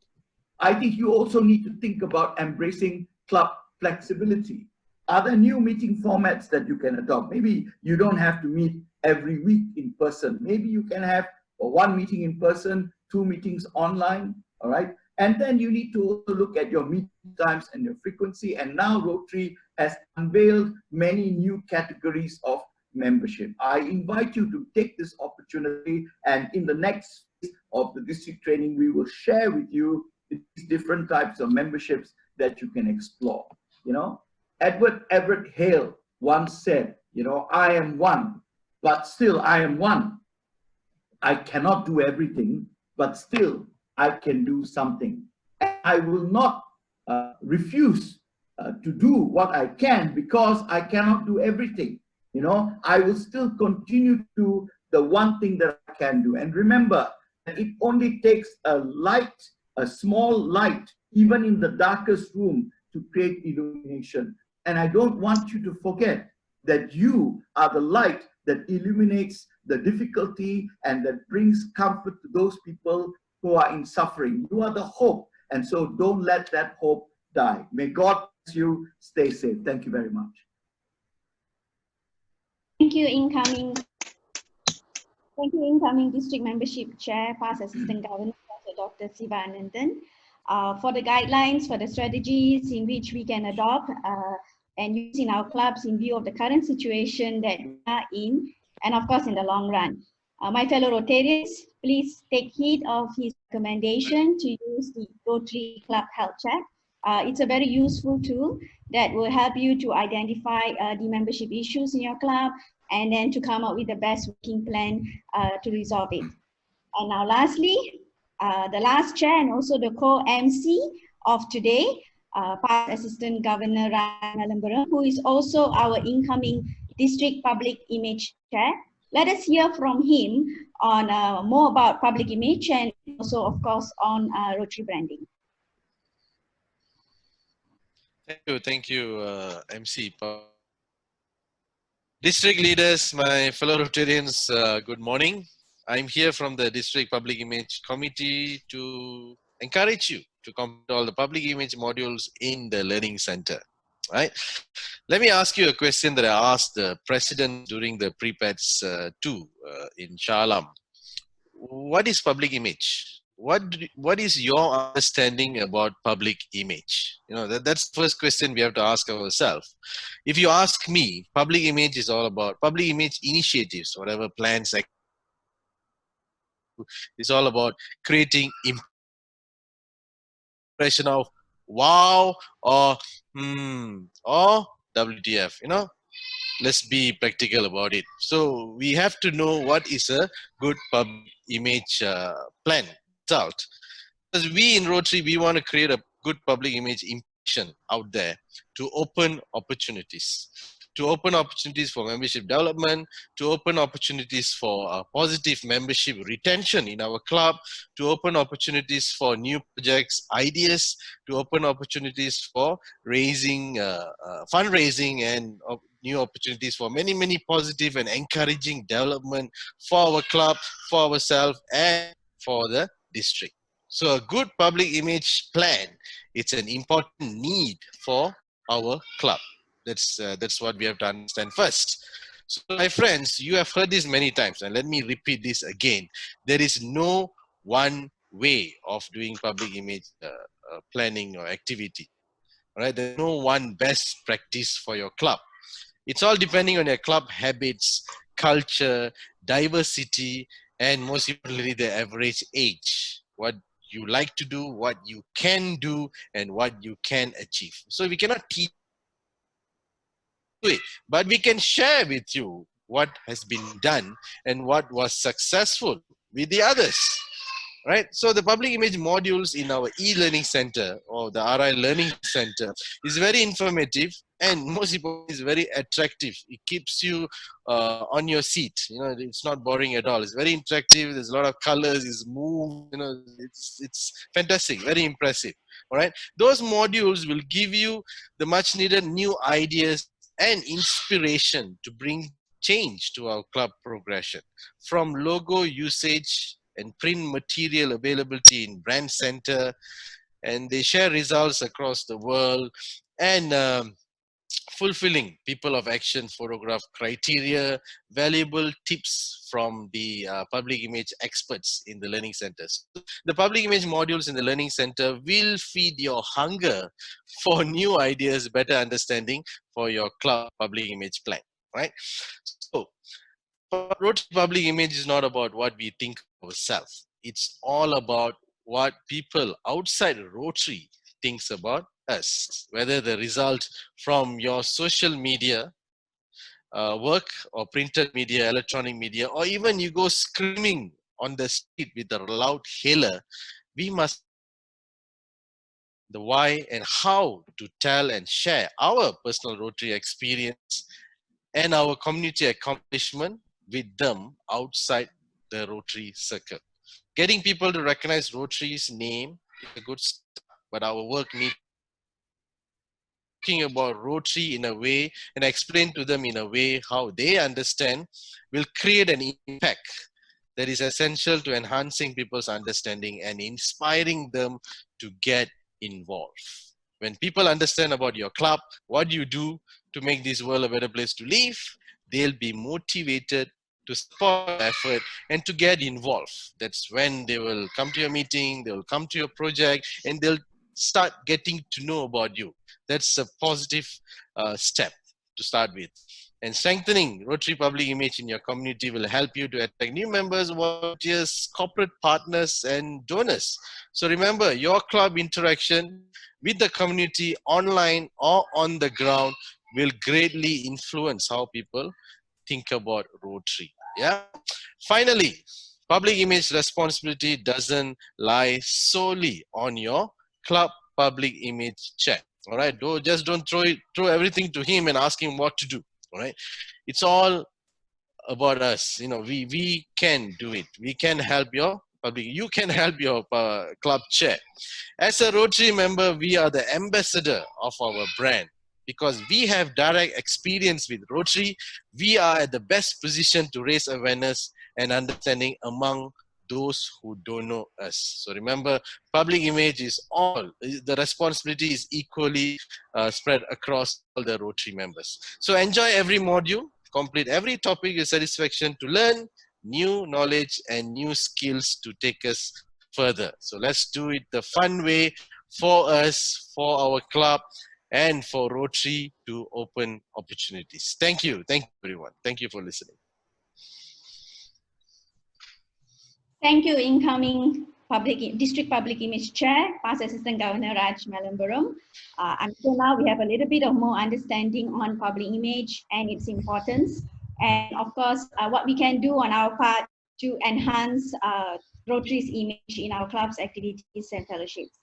I think you also need to think about embracing club flexibility. Are there new meeting formats that you can adopt? Maybe you don't have to meet every week in person. Maybe you can have 1 meeting in person, 2 meetings online, all right? And then you need to also look at your meeting times and your frequency. And now Rotary has unveiled many new categories of membership. I invite you to take this opportunity, and in the next phase of the district training, we will share with you these different types of memberships that you can explore. You know, Edward Everett Hale once said, you know, I am one, but still I am one. I cannot do everything, but still I can do something. I will not refuse to do what I can because I cannot do everything. You know, I will still continue to do the one thing that I can do. And remember, it only takes a light, a small light, even in the darkest room, to create illumination. And I don't want you to forget that you are the light that illuminates the difficulty and that brings comfort to those people who are in suffering. You are the hope. And so don't let that hope die. May God bless you. Stay safe. Thank you very much.
Thank you, incoming District Membership Chair, Past Assistant Governor, Dr. Siva Anandan, for the guidelines, for the strategies in which we can adopt and use in our clubs in view of the current situation that we are in, and of course in the long run. My fellow Rotarians, please take heed of his recommendation to use the Rotary Club Health Check. It's a very useful tool that will help you to identify the membership issues in your club and then to come up with the best working plan to resolve it. And now lastly, the last chair and also the co-MC of today, past Assistant Governor Rana, who is also our incoming District Public Image Chair. Let us hear from him on more about public image and also, of course, on Rotary branding.
Thank you, MC. District leaders, my fellow Rotarians, good morning. I'm here from the District Public Image Committee to encourage you to complete all the public image modules in the Learning Center. Right? Let me ask you a question that I asked the President during the Pre-PETS 2 in Shah Alam. What is public image? What is your understanding about public image? You know, that's the first question we have to ask ourselves. If you ask me, public image is all about public image initiatives, whatever plans, it's all about creating impression of wow or or WTF, you know. Let's be practical about it. So we have to know what is a good public image plan result. Because we in Rotary, we want to create a good public image impression out there to open opportunities. To open opportunities for membership development, to open opportunities for positive membership retention in our club, to open opportunities for new projects, ideas, to open opportunities for raising, fundraising and new opportunities for many, many positive and encouraging development for our club, for ourselves, and for the district. So a good public image plan, it's an important need for our club. That's what we have to understand first. So my friends, you have heard this many times, and let me repeat this again. There is no one way of doing public image planning or activity. All right, there's no one best practice for your club. It's all depending on your club habits, culture, diversity, and most importantly, the average age. What you like to do, what you can do, and what you can achieve. So we cannot teach it, but we can share with you what has been done and what was successful with the others. Right? So the public image modules in our e-learning center or the RI Learning Center is very informative and most importantly is very attractive. It keeps you on your seat. You know, it's not boring at all. It's very interactive. There's a lot of colors. It's moved. You know, it's fantastic. Very impressive. All right. Those modules will give you the much needed new ideas and inspiration to bring change to our club progression, from logo usage and print material availability in brand center, and they share results across the world, and fulfilling people of action photograph criteria, valuable tips from the public image experts in the learning centers. The public image modules in the learning center will feed your hunger for new ideas, better understanding for your club public image plan, right? So Rotary public image is not about what we think of ourselves. It's all about what people outside Rotary thinks about us, whether the result from your social media work or printed media, electronic media, or even you go screaming on the street with a loud hailer, we must the why and how to tell and share our personal Rotary experience and our community accomplishment with them outside the Rotary circle. Getting people to recognize Rotary's name is a good start, but our work needs talking about Rotary in a way and explain to them in a way how they understand will create an impact that is essential to enhancing people's understanding and inspiring them to get involved. When people understand about your club, what you do to make this world a better place to live, they'll be motivated to support the effort and to get involved. That's when they will come to your meeting, they will come to your project, and they'll start getting to know about you. That's a positive step to start with. And strengthening Rotary public image in your community will help you to attract new members, volunteers, corporate partners, and donors. So remember, your club interaction with the community online or on the ground will greatly influence how people think about Rotary. Yeah. Finally, public image responsibility doesn't lie solely on your club public image check. All right. Don't throw everything to him and ask him what to do. All right. It's all about us. You know, we can do it. We can help your public. You can help your club chair. As a Rotary member, we are the ambassador of our brand. Because we have direct experience with Rotary, we are at the best position to raise awareness and understanding among those who don't know us. So remember, public image is all, the responsibility is equally spread across all the Rotary members. So enjoy every module, complete every topic with satisfaction to learn new knowledge and new skills to take us further. So let's do it the fun way for us, for our club, and for Rotary to open opportunities. Thank you. Thank you, everyone. Thank you for listening.
Thank you, incoming District Public Image Chair, Past Assistant Governor Raj Malambaram. Until now, we have a little bit of more understanding on public image and its importance. And of course, what we can do on our part to enhance Rotary's image in our club's activities and fellowships.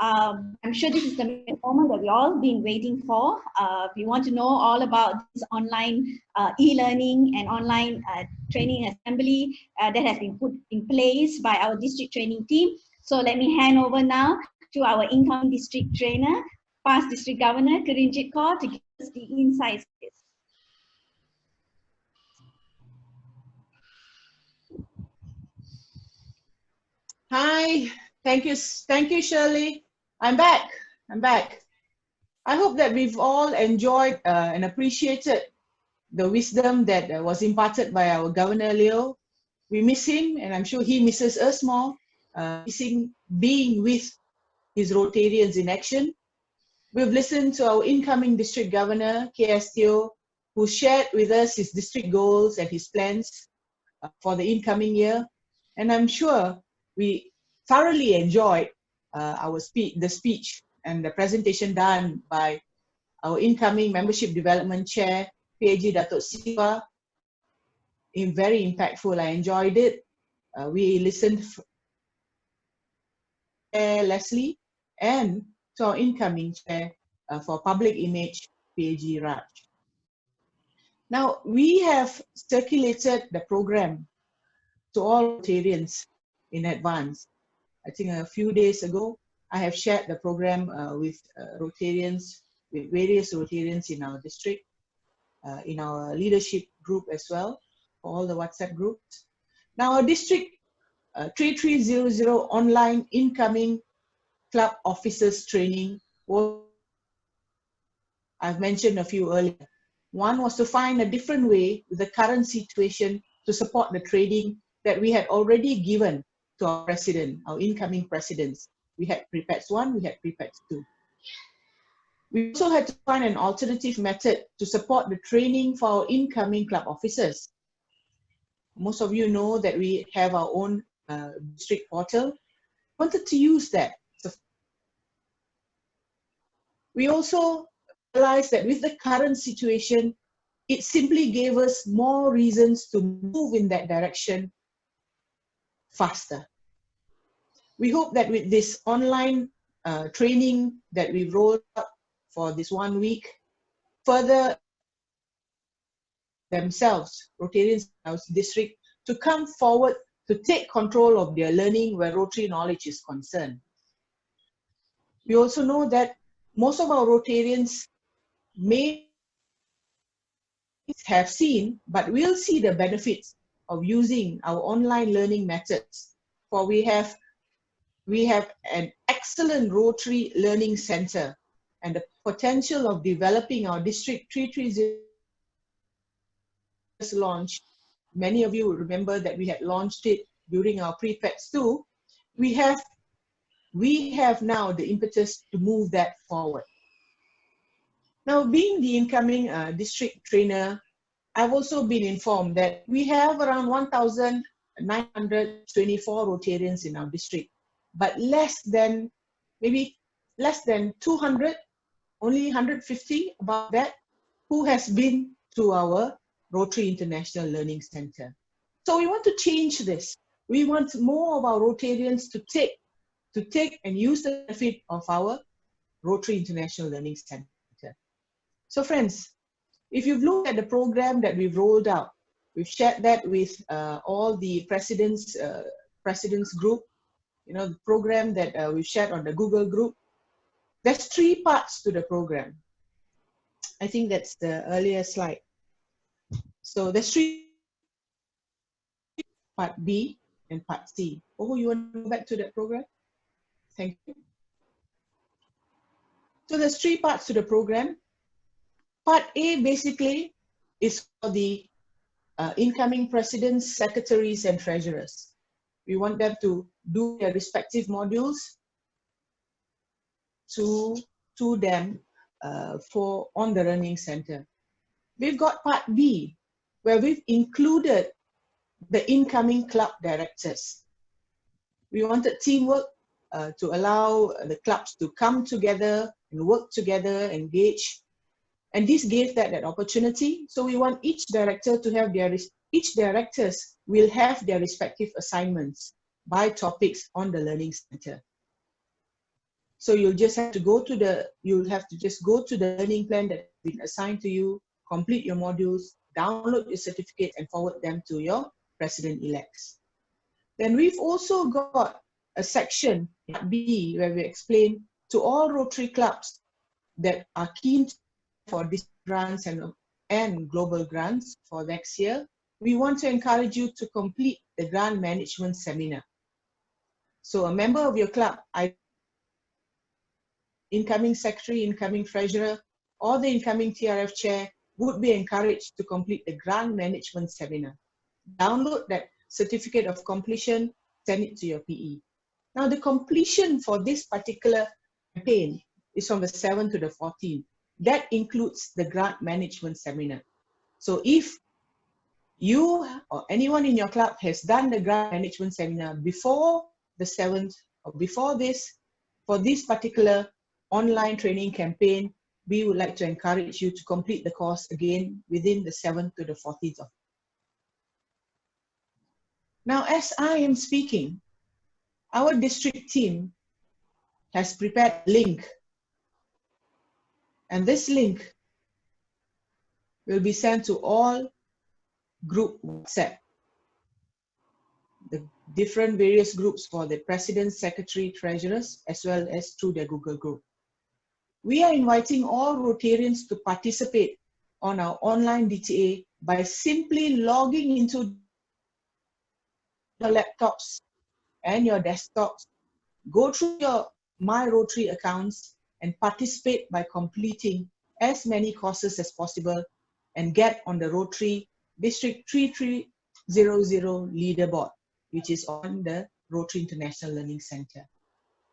I'm sure this is the moment that we've all been waiting for. If you want to know all about this online e-learning and online training assembly that has been put in place by our district training team. So let me hand over now to our incoming district trainer, past district governor, Kirenjit Kaur, to give us the insights.
Hi, thank you, Shirley. I'm back. I hope that we've all enjoyed and appreciated the wisdom that was imparted by our Governor Leo. We miss him, and I'm sure he misses us more, missing being with his Rotarians in action. We've listened to our incoming District Governor, K.S. Teoh, who shared with us his district goals and his plans for the incoming year. And I'm sure we thoroughly enjoyed the speech and the presentation done by our incoming Membership Development Chair, PAG Datuk Siva. Very impactful. I enjoyed it. We listened to Leslie and to our incoming Chair for Public Image, PAG Raj. Now, we have circulated the program to all Rotarians in advance. I think a few days ago, I have shared the program with Rotarians, with various Rotarians in our district, in our leadership group as well, all the WhatsApp groups. Now, our district 3300 online incoming club officers training, I've mentioned a few earlier. One was to find a different way with the current situation to support the training that we had already given to our president, our incoming presidents. We had Prepads 1, we had Prepads 2. We also had to find an alternative method to support the training for our incoming club officers. Most of you know that we have our own district portal. We wanted to use that. So we also realized that with the current situation, it simply gave us more reasons to move in that direction faster. We hope that with this online training that we've rolled out for this 1 week, further themselves, Rotarians in our district, to come forward to take control of their learning where Rotary knowledge is concerned. We also know that most of our Rotarians may have seen, but will see the benefits of using our online learning methods. For we have an excellent Rotary Learning Center, and the potential of developing our District 330 launch. Many of you will remember that we had launched it during our Prepads 2. We have now the impetus to move that forward. Now, being the incoming district trainer, I've also been informed that we have around 1,924 Rotarians in our district, but maybe less than 200, only 150 about that, who has been to our Rotary International Learning Center. So we want to change this. We want more of our Rotarians to take and use the benefit of our Rotary International Learning Center. So friends, if you've looked at the program that we've rolled out, we've shared that with all the presidents group, you know, the program that we've shared on the Google group. There's 3 parts to the program. I think that's the earlier slide. So there's 3, part B and part C. Oh, you want to go back to that program? Thank you. So there's 3 parts to the program. Part A basically is for the incoming presidents, secretaries, and treasurers. We want them to do their respective modules to them on the Learning Center. We've got part B, where we've included the incoming club directors. We wanted teamwork to allow the clubs to come together and work together, engage. And this gave that opportunity. So we want each director to have each directors will have their respective assignments by topics on the Learning Center. So you'll just have to go to the learning plan that has been assigned to you, complete your modules, download your certificate, and forward them to your president-elects. Then we've also got a section B where we explain to all Rotary clubs that are keen for these grants and global grants for next year. We want to encourage you to complete the grant management seminar. So a member of your club, incoming secretary, incoming treasurer, or the incoming TRF chair would be encouraged to complete the grant management seminar. Download that certificate of completion, send it to your PE. Now the completion for this particular campaign is from the 7th to the 14th. That includes the grant management seminar. So if you or anyone in your club has done the grant management seminar before the 7th or before this, for this particular online training campaign, we would like to encourage you to complete the course again within the 7th to the 14th of. Now, as I am speaking, our district team has prepared a link, and this link will be sent to all group WhatsApp, the different various groups for the president, secretary, treasurers, as well as through their Google group. We are inviting all Rotarians to participate on our online DTA by simply logging into your laptops and your desktops, go through your My Rotary accounts and participate by completing as many courses as possible and get on the Rotary District 3300 leaderboard, which is on the Rotary International Learning Center.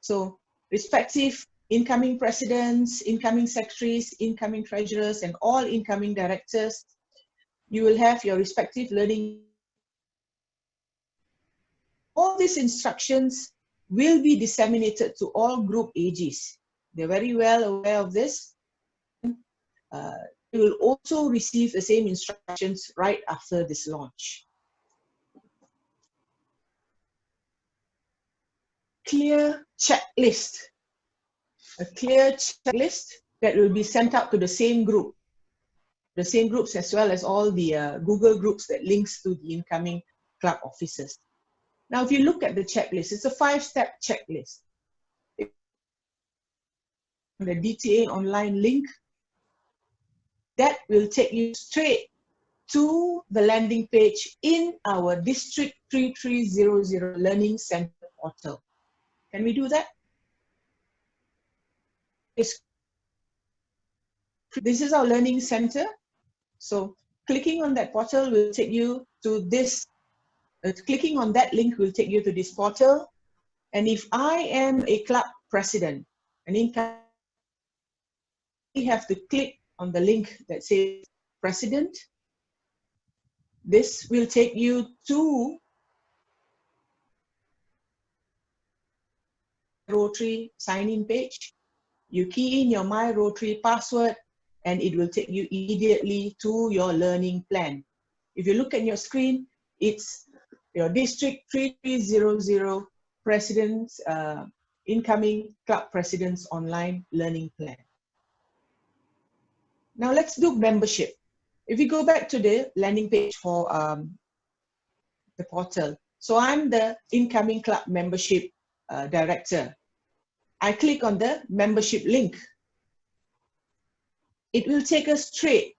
So respective incoming presidents, incoming secretaries, incoming treasurers, and all incoming directors, you will have your respective learning. All these instructions will be disseminated to all group AGs. They're very well aware of this. You will also receive the same instructions right after this launch. Clear checklist. A clear checklist that will be sent out to the same group. The same groups as well as all the Google groups that links to the incoming club officers. Now, if you look at the checklist, it's a 5-step checklist. The DTA online link, that will take you straight to the landing page in our District 3300 Learning Center portal. Can we do that? This is our Learning Center. So clicking on that portal will take you to this. Clicking on that link will take you to this portal. And if I am a club president, we have to click on the link that says President. This will take you to Rotary sign-in page. You key in your My Rotary password and it will take you immediately to your learning plan. If you look at your screen, it's your District 3300 President's Incoming Club President's Online Learning Plan. Now let's do membership. If we go back to the landing page for the portal. So I'm the Incoming Club Membership Director. I click on the membership link. It will take us straight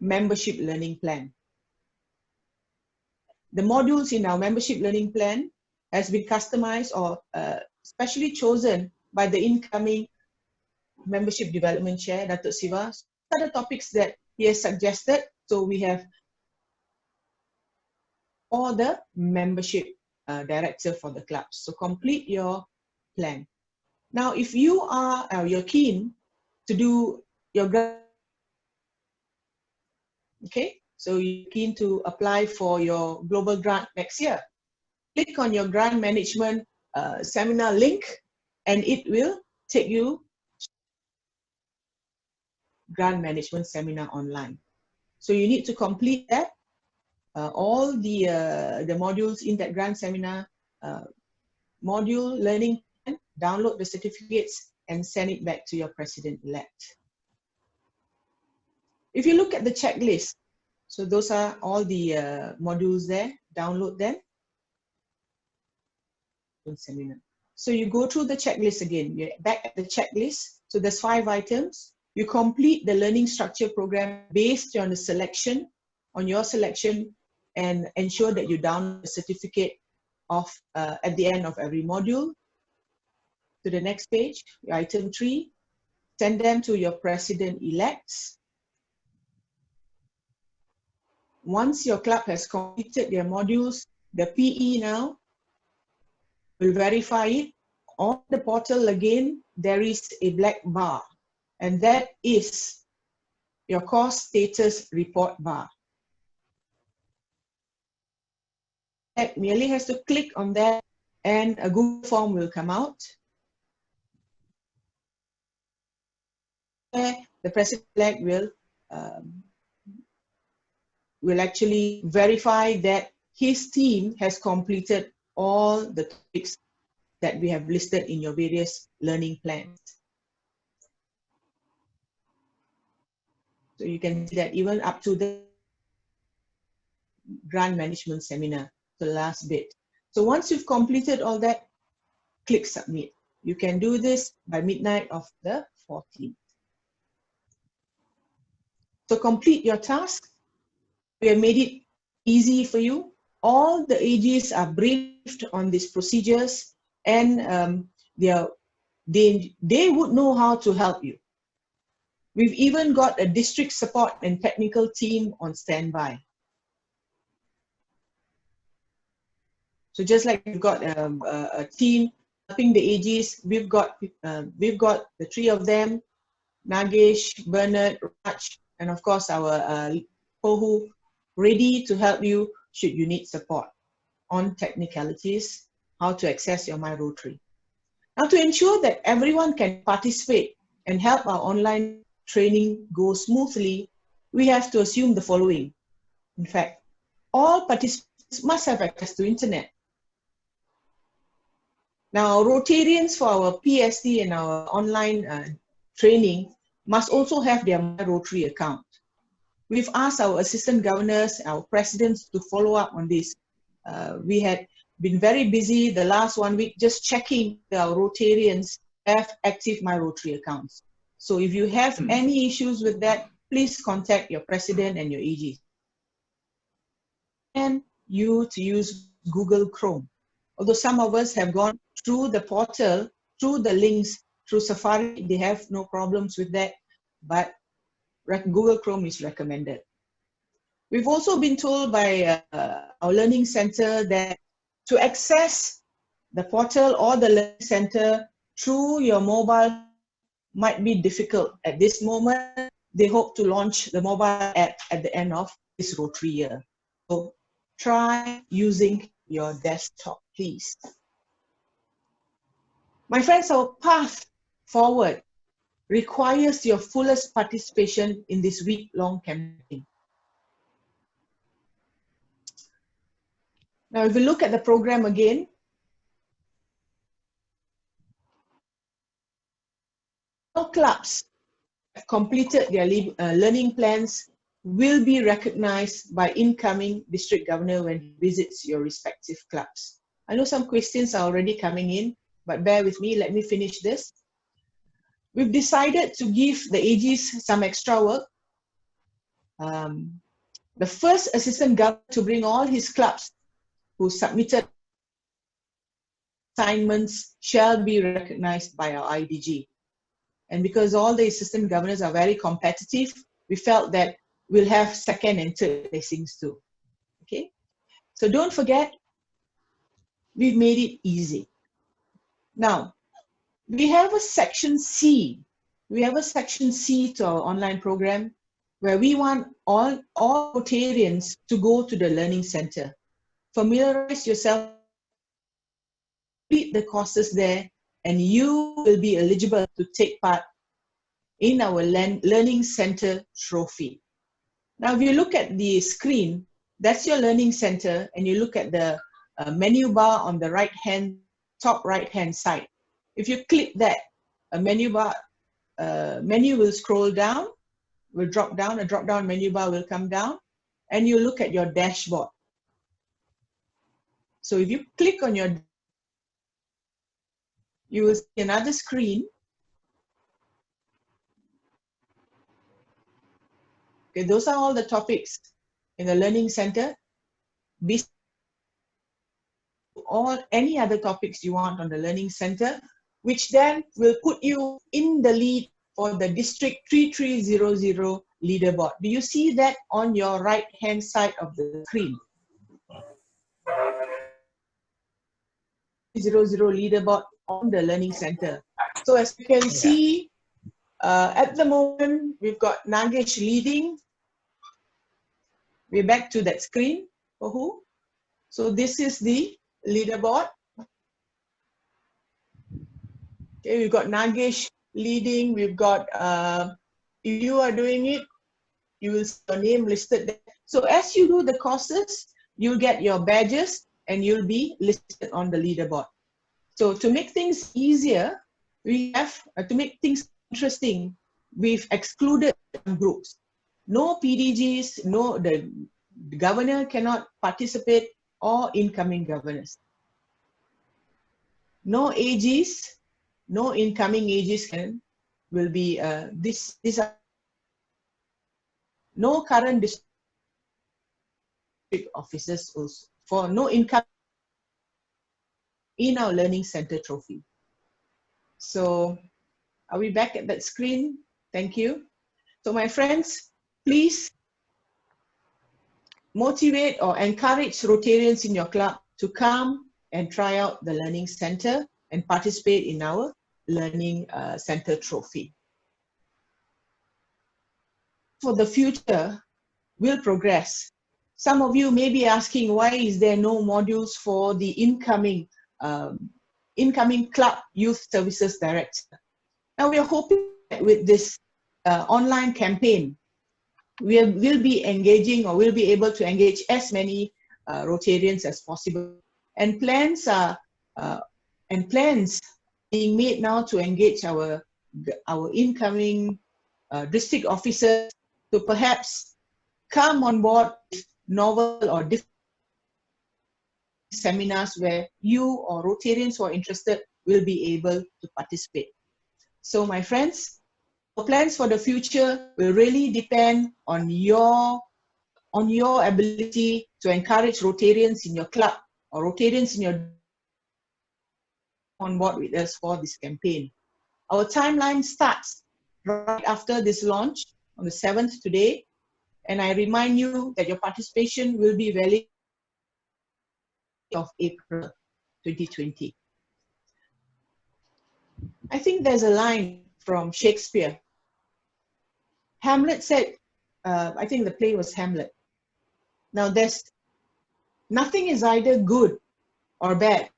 membership learning plan. The modules in our membership learning plan has been customized or specially chosen by the incoming membership development chair, Datuk Siva. What are the topics that he has suggested? So we have all the membership director for the club. So complete your plan. Now, if you are you're keen to do your grant, okay, so you're keen to apply for your global grant next year, click on your grant management seminar link, and it will take you grant management seminar online. So you need to complete that, all the modules in that grant seminar module learning, download the certificates and send it back to your president-elect. If you look at the checklist, so those are all the modules there, download them. Seminar. So you go through the checklist again, you're back at the checklist. So there's 5 items. You complete the learning structure program based on the selection, on your selection, and ensure that you download the certificate of at the end of every module. To the next page, item 3, send them to your president-elects. Once your club has completed their modules, the PE now will verify it. On the portal again, there is a black bar, and that is your course status report bar. That merely has to click on that and a Google form will come out. The president-elect will actually verify that his team has completed all the topics that we have listed in your various learning plans. So you can see that even up to the grant management seminar, the last bit. So once you've completed all that, click submit. You can do this by midnight of the 14th. So complete your task. We have made it easy for you. All the AGs are briefed on these procedures, and they would know how to help you. We've even got a district support and technical team on standby. So just like we've got a team helping the AGs, we've got the 3 of them, Nagesh, Bernard, Raj, and of course our Pohu, ready to help you should you need support on technicalities, how to access your My Rotary. Now, to ensure that everyone can participate and help our online training go smoothly, we have to assume the following. In fact, all participants must have access to internet. Now, Rotarians for our PST and our online training must also have their My Rotary account. We've asked our assistant governors, our presidents to follow up on this. We had been very busy the last 1 week just checking our Rotarians have active My Rotary accounts. So if you have any issues with that, please contact your president and your AG. And you to use Google Chrome. Although some of us have gone through the portal, through the links, through Safari, they have no problems with that, but Google Chrome is recommended. We've also been told by our learning center that to access the portal or the learning center through your mobile might be difficult at this moment. They hope to launch the mobile app at the end of this Rotary year. So try using your desktop, please. My friends, our path forward requires your fullest participation in this week-long campaign. Now, if we look at the program again, all clubs have completed their learning plans will be recognized by incoming district governor when he visits your respective clubs. I know some questions are already coming in, but bear with me, let me finish this. We've decided to give the AGs some extra work. The first assistant governor to bring all his clubs who submitted assignments shall be recognized by our IDG. And because all the assistant governors are very competitive, we felt that we'll have second and third placings too. Okay, so don't forget, we've made it easy. Now, we have a section C. We have a section C to our online program where we want all Rotarians to go to the learning center. Familiarize yourself, complete the courses there, and you will be eligible to take part in our learning center trophy. Now, if you look at the screen, that's your learning center, and you look at the menu bar on the top right-hand side. If you click that, a menu will scroll down, will drop down, a drop-down menu bar will come down, and you look at your dashboard. So if you click on you will see another screen. Okay, those are all the topics in the Learning Center. Or any other topics you want on the Learning Center, which then will put you in the lead for the District 3300 leaderboard. Do you see that on your right-hand side of the screen? 00 leaderboard on the Learning Center. So as you can see, at the moment, we've got Nagesh leading. We're back to that screen for who? So this is the leaderboard. Okay, we've got Nagesh leading. We've got, if you are doing it, you will see your name listed there. So as you do the courses, you'll get your badges and you'll be listed on the leaderboard. So to make things easier, we have, to make things interesting, we've excluded some groups. No PDGs, no, the governor cannot participate, or incoming governors. No AGs, no incoming AGs will be, these are no current district officers also, for no income in our Learning Center trophy. So are we back at that screen? Thank you. So my friends, please motivate or encourage Rotarians in your club to come and try out the Learning Center and participate in our Learning Center trophy. For the future, we'll progress. Some of you may be asking, why is there no modules for the incoming club youth services director? Now we are hoping that with this online campaign, we'll be engaging, or we'll be able to engage as many Rotarians as possible. And plans are being made now to engage our incoming district officers to perhaps come on board with novel or different seminars where you or Rotarians who are interested will be able to participate. So my friends, our plans for the future will really depend on your ability to encourage Rotarians in your club or Rotarians in your on board with us for this campaign. Our timeline starts right after this launch on the 7th today, and I remind you that your participation will be valid of April 2020. I think there's a line from Shakespeare. Hamlet said, I think the play was Hamlet. Now nothing is either good or bad,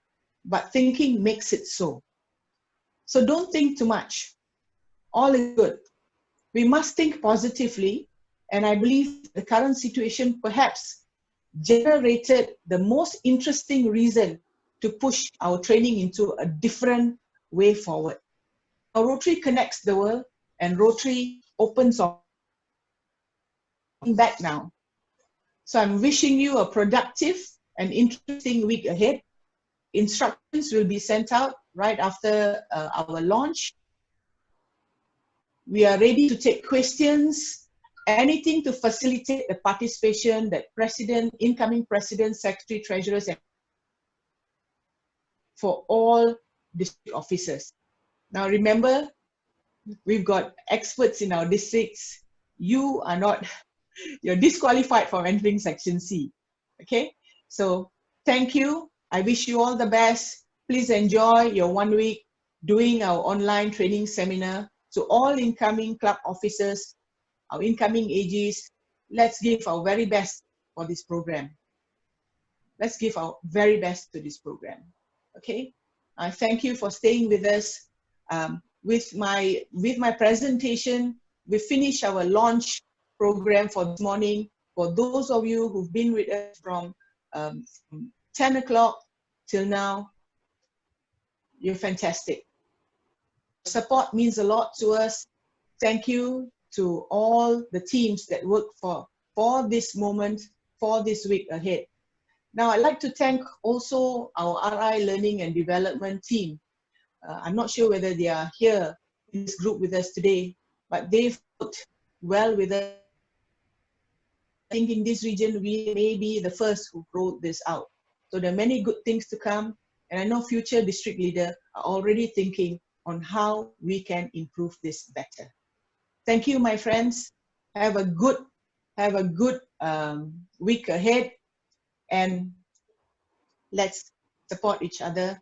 but thinking makes it so. So don't think too much. all is good. We must think positively, and I believe the current situation perhaps generated the most interesting reason to push our training into a different way forward. Our Rotary connects the world, and Rotary opens up back now. So I'm wishing you a productive and interesting week ahead. Instructions will be sent out right after our launch. We are ready to take questions, anything to facilitate the participation that President, incoming President, Secretary, Treasurers, and for all district officers. Now remember, we've got experts in our districts. You are not, you're disqualified from entering Section C. Okay, so thank you. I wish you all the best. Please enjoy your 1 week doing our online training seminar. To all incoming club officers, our incoming AGs, let's give our very best for this program. Let's give our very best to this program. Okay, I thank you for staying with us. With my presentation, we finish our launch program for this morning. For those of you who've been with us from 10 o'clock till now, you're fantastic. Support means a lot to us. Thank you to all the teams that work for this moment, for this week ahead. Now, I'd like to thank also our RI Learning and Development team. I'm not sure whether they are here in this group with us today, but they've worked well with us. I think in this region, we may be the first who rolled this out. So there are many good things to come, and I know future district leaders are already thinking on how we can improve this better. Thank you, my friends. Have a good week ahead, and let's support each other